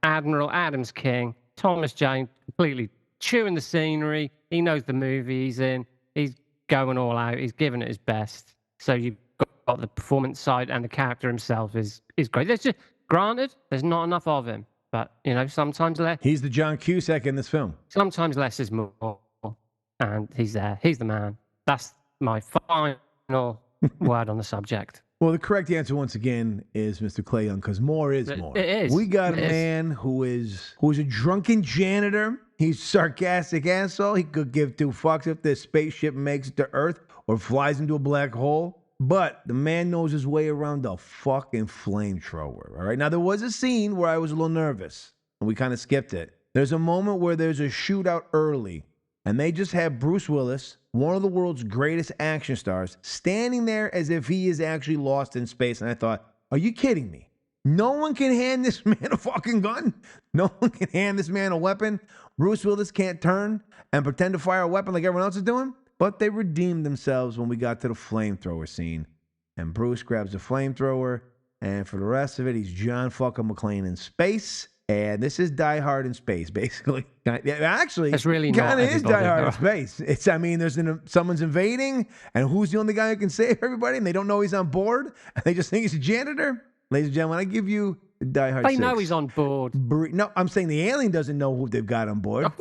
Admiral Adams King, Thomas Jane, completely chewing the scenery. He knows the movie he's in. He's going all out. He's giving it his best. So you've got the performance side, and the character himself is great. Granted, there's not enough of him, but sometimes less. He's the John Cusack in this film. Sometimes less is more, and he's there. He's the man. That's my final word on the subject. Well, the correct answer once again is Mr. Clay Young, because more is more. It is. We got a man who is a drunken janitor. He's a sarcastic asshole. He could give two fucks if this spaceship makes it to Earth or flies into a black hole. But the man knows his way around a fucking flamethrower. All right. Now, there was a scene where I was a little nervous, and we kind of skipped it. There's a moment where there's a shootout early, and they just have Bruce Willis, one of the world's greatest action stars, standing there as if he is actually lost in space. And I thought, are you kidding me? No one can hand this man a fucking gun. No one can hand this man a weapon. Bruce Willis can't turn and pretend to fire a weapon like everyone else is doing. But they redeemed themselves when we got to the flamethrower scene. And Bruce grabs the flamethrower, and for the rest of it, he's John fucking McClane in space. And this is Die Hard in space, basically. Actually, it's really kind of is Die Hard in space. Someone's invading, and who's the only guy who can save everybody? And they don't know he's on board, and they just think he's a janitor. Ladies and gentlemen, I give you Die Hard 6. They know he's on board. No, I'm saying the alien doesn't know who they've got on board.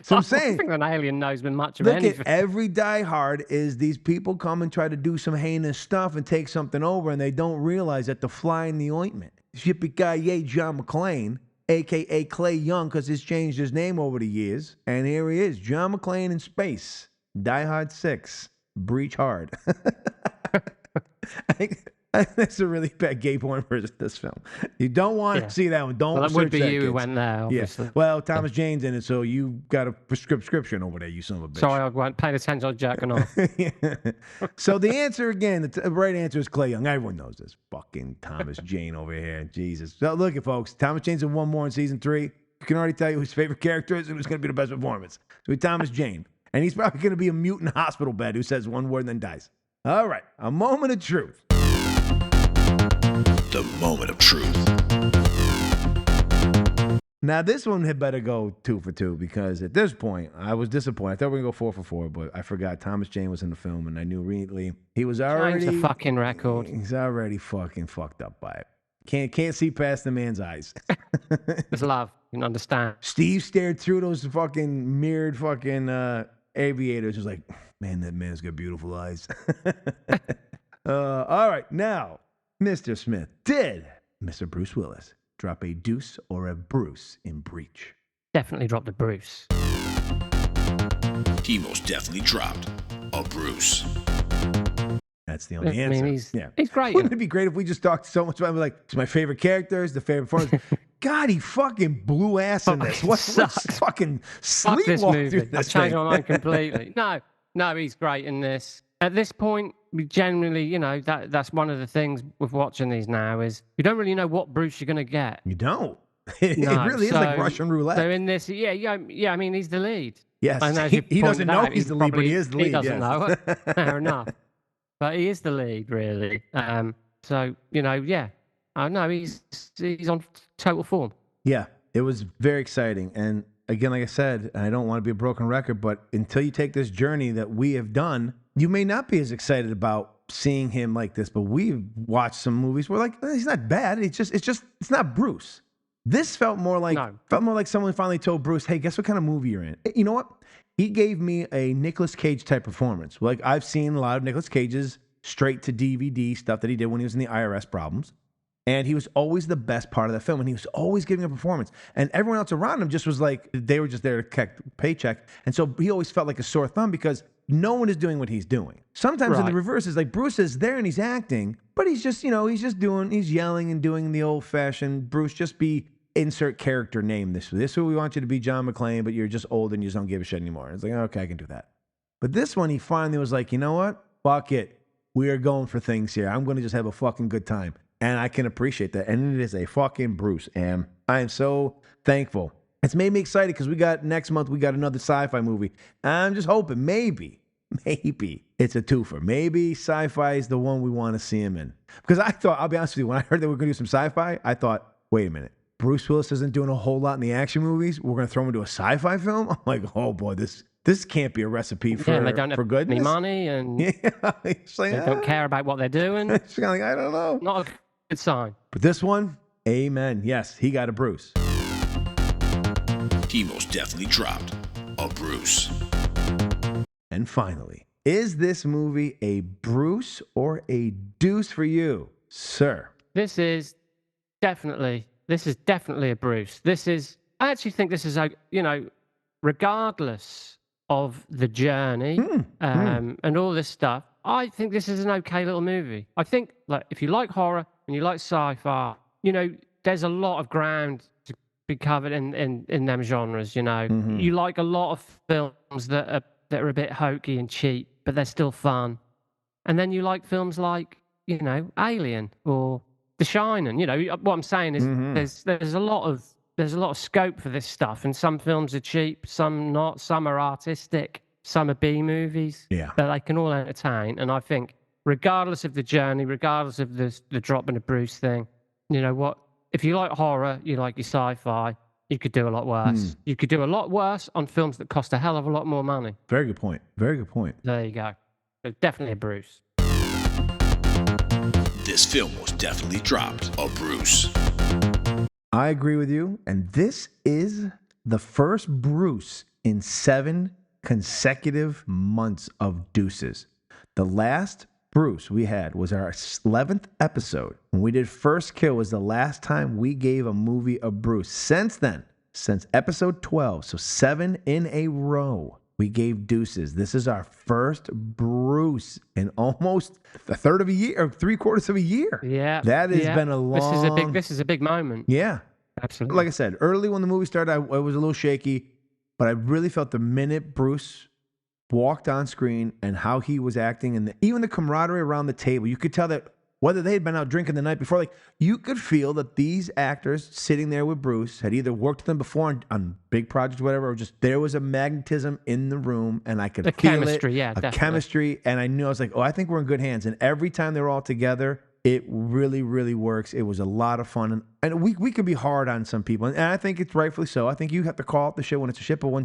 So I'm saying, I think an alien knows much of look anything. At every Die Hard is these people come and try to do some heinous stuff and take something over, and they don't realize that the fly in the ointment. Yippee Ki-Yay John McClane, a.k.a. Clay Young, because he's changed his name over the years. And here he is, John McClane in space. Die Hard 6. Breach hard. That's a really bad gay porn version of this film. You don't want to see that one. Don't. Well, that would be you who went there, obviously. Yeah. Well, Thomas Jane's in it, so you got a prescription over there, you son of a bitch. Sorry, I wasn't paying attention on Jack and all. Yeah. So the answer again, the right answer is Clay Young. Everyone knows this. Fucking Thomas Jane over here. Jesus. So look at folks. Thomas Jane's in one more in season 3. You can already tell you who his favorite character is and who's going to be the best performance. So Thomas Jane. And he's probably going to be a mutant hospital bed who says one word and then dies. All right. A moment of truth. The moment of truth. Now, this one had better go 2 for 2 because at this point, I was disappointed. I thought we were going to go 4 for 4, but I forgot Thomas Jane was in the film, and I knew immediately he was already... Jane's a fucking record. He's already fucking fucked up by it. Can't see past the man's eyes. It's love. You can understand. Steve stared through those fucking mirrored fucking aviators. He was like, man, that man's got beautiful eyes. All right, now... Mr. Smith, did Mr. Bruce Willis drop a deuce or a Bruce in Breach? Definitely dropped a Bruce. He most definitely dropped a Bruce. That's the only answer. I mean, he's great. Wouldn't it be great if we just talked so much about him? Like, it's my favorite characters, the favorite performance. God, he fucking blew ass in this. What's fucking sleepwalk through this I've changed my mind completely. No, he's great in this. At this point, we generally, that's one of the things with watching these now is you don't really know what Bruce you're going to get. You don't. It really is like Russian roulette. So in this, I mean, he's the lead. Yes, and as he doesn't know he's the lead, but he is the lead. He doesn't know it. Fair enough. But he is the lead, really. So, I know he's on total form. Yeah, it was very exciting. And again, like I said, I don't want to be a broken record, but until you take this journey that we have done, you may not be as excited about seeing him like this, but we've watched some movies where like he's not bad. It's not Bruce. This felt more like someone finally told Bruce, "Hey, guess what kind of movie you're in?" You know what? He gave me a Nicolas Cage type performance. Like I've seen a lot of Nicolas Cage's straight to DVD stuff that he did when he was in the IRS problems. And he was always the best part of the film, and he was always giving a performance. And everyone else around him just was like, they were just there to collect paycheck. And so he always felt like a sore thumb because no one is doing what he's doing. Sometimes in the reverse is like Bruce is there and he's acting, but he's just, he's yelling and doing the old fashioned Bruce, just be insert character name. This is who we want you to be, John McClane, but you're just old and you just don't give a shit anymore. It's like, okay, I can do that. But this one, he finally was like, you know what? Fuck it. We are going for things here. I'm going to just have a fucking good time. And I can appreciate that. And it is a fucking Bruce. And I am so thankful. It's made me excited because next month we got another sci-fi movie. I'm just hoping maybe it's a twofer. Maybe sci-fi is the one we want to see him in. Because I thought, I'll be honest with you, when I heard that we're going to do some sci-fi, I thought, wait a minute. Bruce Willis isn't doing a whole lot in the action movies. We're going to throw him into a sci-fi film? I'm like, oh boy, this can't be a recipe for goodness. They don't have any money and like, they don't care about what they're doing. It's like, I don't know. Not a good sign. But this one, amen. Yes, he got a Bruce. He most definitely dropped a Bruce. And finally, is this movie a Bruce or a Deuce for you, sir? This is definitely a Bruce. I actually think this is regardless of the journey and all this stuff, I think this is an okay little movie. I think if you like horror and you like sci-fi, there's a lot of ground to be covered in them genres. You like a lot of films that are a bit hokey and cheap, but they're still fun. And then you like films like Alien or The Shining. What I'm saying is there's a lot of scope for this stuff, and some films are cheap, some not, some are artistic, some are B movies. Yeah, but they can all entertain. And I think, regardless of the journey, regardless of the dropping a Bruce thing, you know what? If you like horror, you like your sci-fi, you could do a lot worse. You could do a lot worse on films that cost a hell of a lot more money. Very good point. Very good point. There you go. So definitely a Bruce. This film was definitely dropped a Bruce. I agree with you. And this is the first Bruce in 7 consecutive months of deuces. The last Bruce we had was our 11th episode. When we did First Kill was the last time we gave a movie a Bruce. Since then, since episode 12, so 7 in a row, we gave deuces. This is our first Bruce in almost a third of a year, or 3/4 of a year. Yeah. That has been a long... This is a big moment. Yeah. Absolutely. Like I said, early when the movie started, I was a little shaky, but I really felt the minute Bruce walked on screen and how he was acting, and even the camaraderie around the table, you could tell that whether they had been out drinking the night before, like you could feel that these actors sitting there with Bruce had either worked with him before on big projects or whatever, or just there was a magnetism in the room, and I could feel chemistry, it. Yeah, a definitely. chemistry, and I knew, I was like, oh, I think we're in good hands. And every time they were all together, it really, really works. It was a lot of fun. And we could be hard on some people. And I think it's rightfully so. I think you have to call out the shit when it's a shit. But when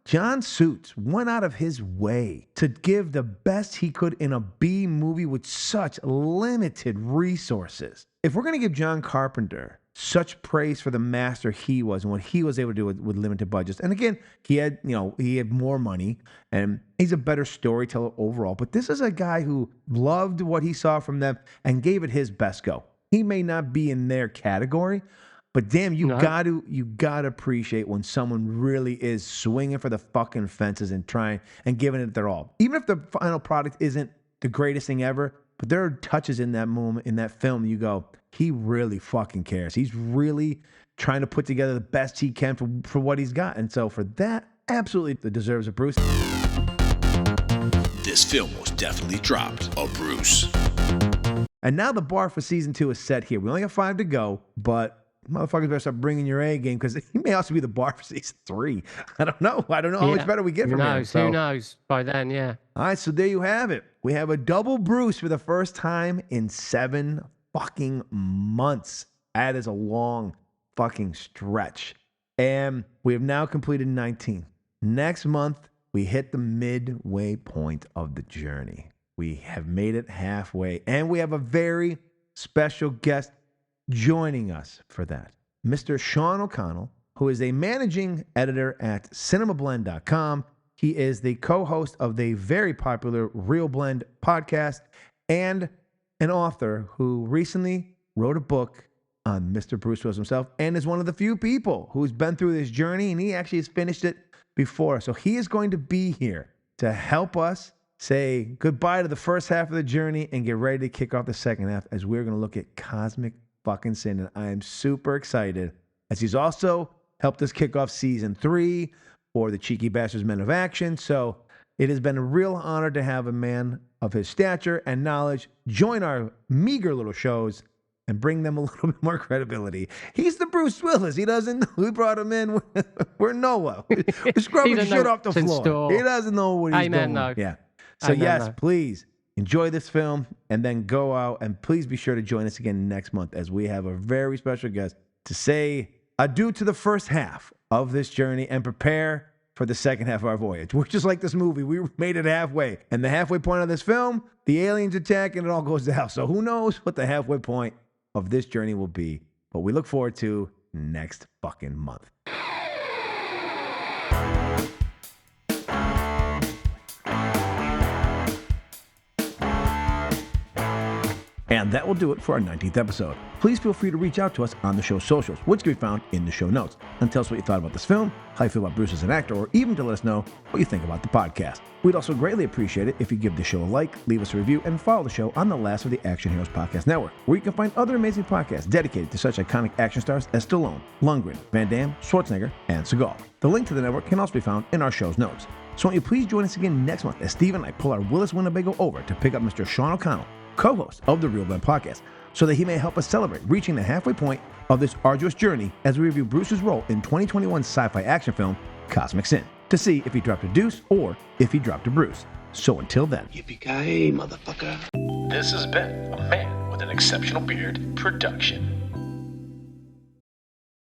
John Suits went out of his way to give the best he could in a B movie with such limited resources. If we're going to give John Carpenter such praise for the master he was and what he was able to do with limited budgets. And again, he had more money and he's a better storyteller overall. But this is a guy who loved what he saw from them and gave it his best go. He may not be in their category, but damn, you gotta appreciate when someone really is swinging for the fucking fences and trying and giving it their all. Even if the final product isn't the greatest thing ever, but there are touches in that moment, in that film, you go, he really fucking cares. He's really trying to put together the best he can for what he's got. And so for that, absolutely deserves a Bruce. This film was definitely dropped a Bruce. And now the bar for season 2 is set here. We only got 5 to go, but motherfuckers better start bringing your A game, because he may also be the bar for season 3. I don't know how much better we get from him. Who knows by then, yeah. All right, so there you have it. We have a double Bruce for the first time in 7 fucking months. That is a long fucking stretch. And we have now completed 19. Next month, we hit the midway point of the journey. We have made it halfway, and we have a very special guest joining us for that. Mr. Sean O'Connell, who is a managing editor at cinemablend.com. He is the co-host of the very popular Real Blend podcast and an author who recently wrote a book on Mr. Bruce Willis himself and is one of the few people who's been through this journey, and he actually has finished it before. So he is going to be here to help us say goodbye to the first half of the journey and get ready to kick off the second half as we're going to look at Cosmic fucking Sin. And I am super excited as he's also helped us kick off season 3 for the Cheeky Bastards Men of Action. So it has been a real honor to have a man of his stature and knowledge join our meager little shows and bring them a little bit more credibility. He's the Bruce Willis. He doesn't know. We brought him in. We're Noah. We're scrubbing shit off the floor. He doesn't know what he's doing. No. Yeah. So yes, please enjoy this film and then go out and please be sure to join us again next month as we have a very special guest to say adieu to the first half of this journey and prepare for the second half of our voyage. We're just like this movie. We made it halfway. And the halfway point of this film, the aliens attack and it all goes to hell. So who knows what the halfway point of this journey will be. But we look forward to next fucking month. And that will do it for our 19th episode. Please feel free to reach out to us on the show's socials, which can be found in the show notes, and tell us what you thought about this film, how you feel about Bruce as an actor, or even to let us know what you think about the podcast. We'd also greatly appreciate it if you give the show a like, leave us a review, and follow the show on the last of the Action Heroes Podcast Network, where you can find other amazing podcasts dedicated to such iconic action stars as Stallone, Lundgren, Van Damme, Schwarzenegger, and Seagal. The link to the network can also be found in our show's notes. So won't you please join us again next month as Steve and I pull our Willis Winnebago over to pick up Mr. Sean O'Connell, co-host of the Real Blend podcast, so that he may help us celebrate reaching the halfway point of this arduous journey as we review Bruce's role in 2021's sci-fi action film, Cosmic Sin, to see if he dropped a deuce or if he dropped a Bruce. So until then. Yippee Ki-Yay, motherfucker. This has been a Man with an Exceptional Beard production.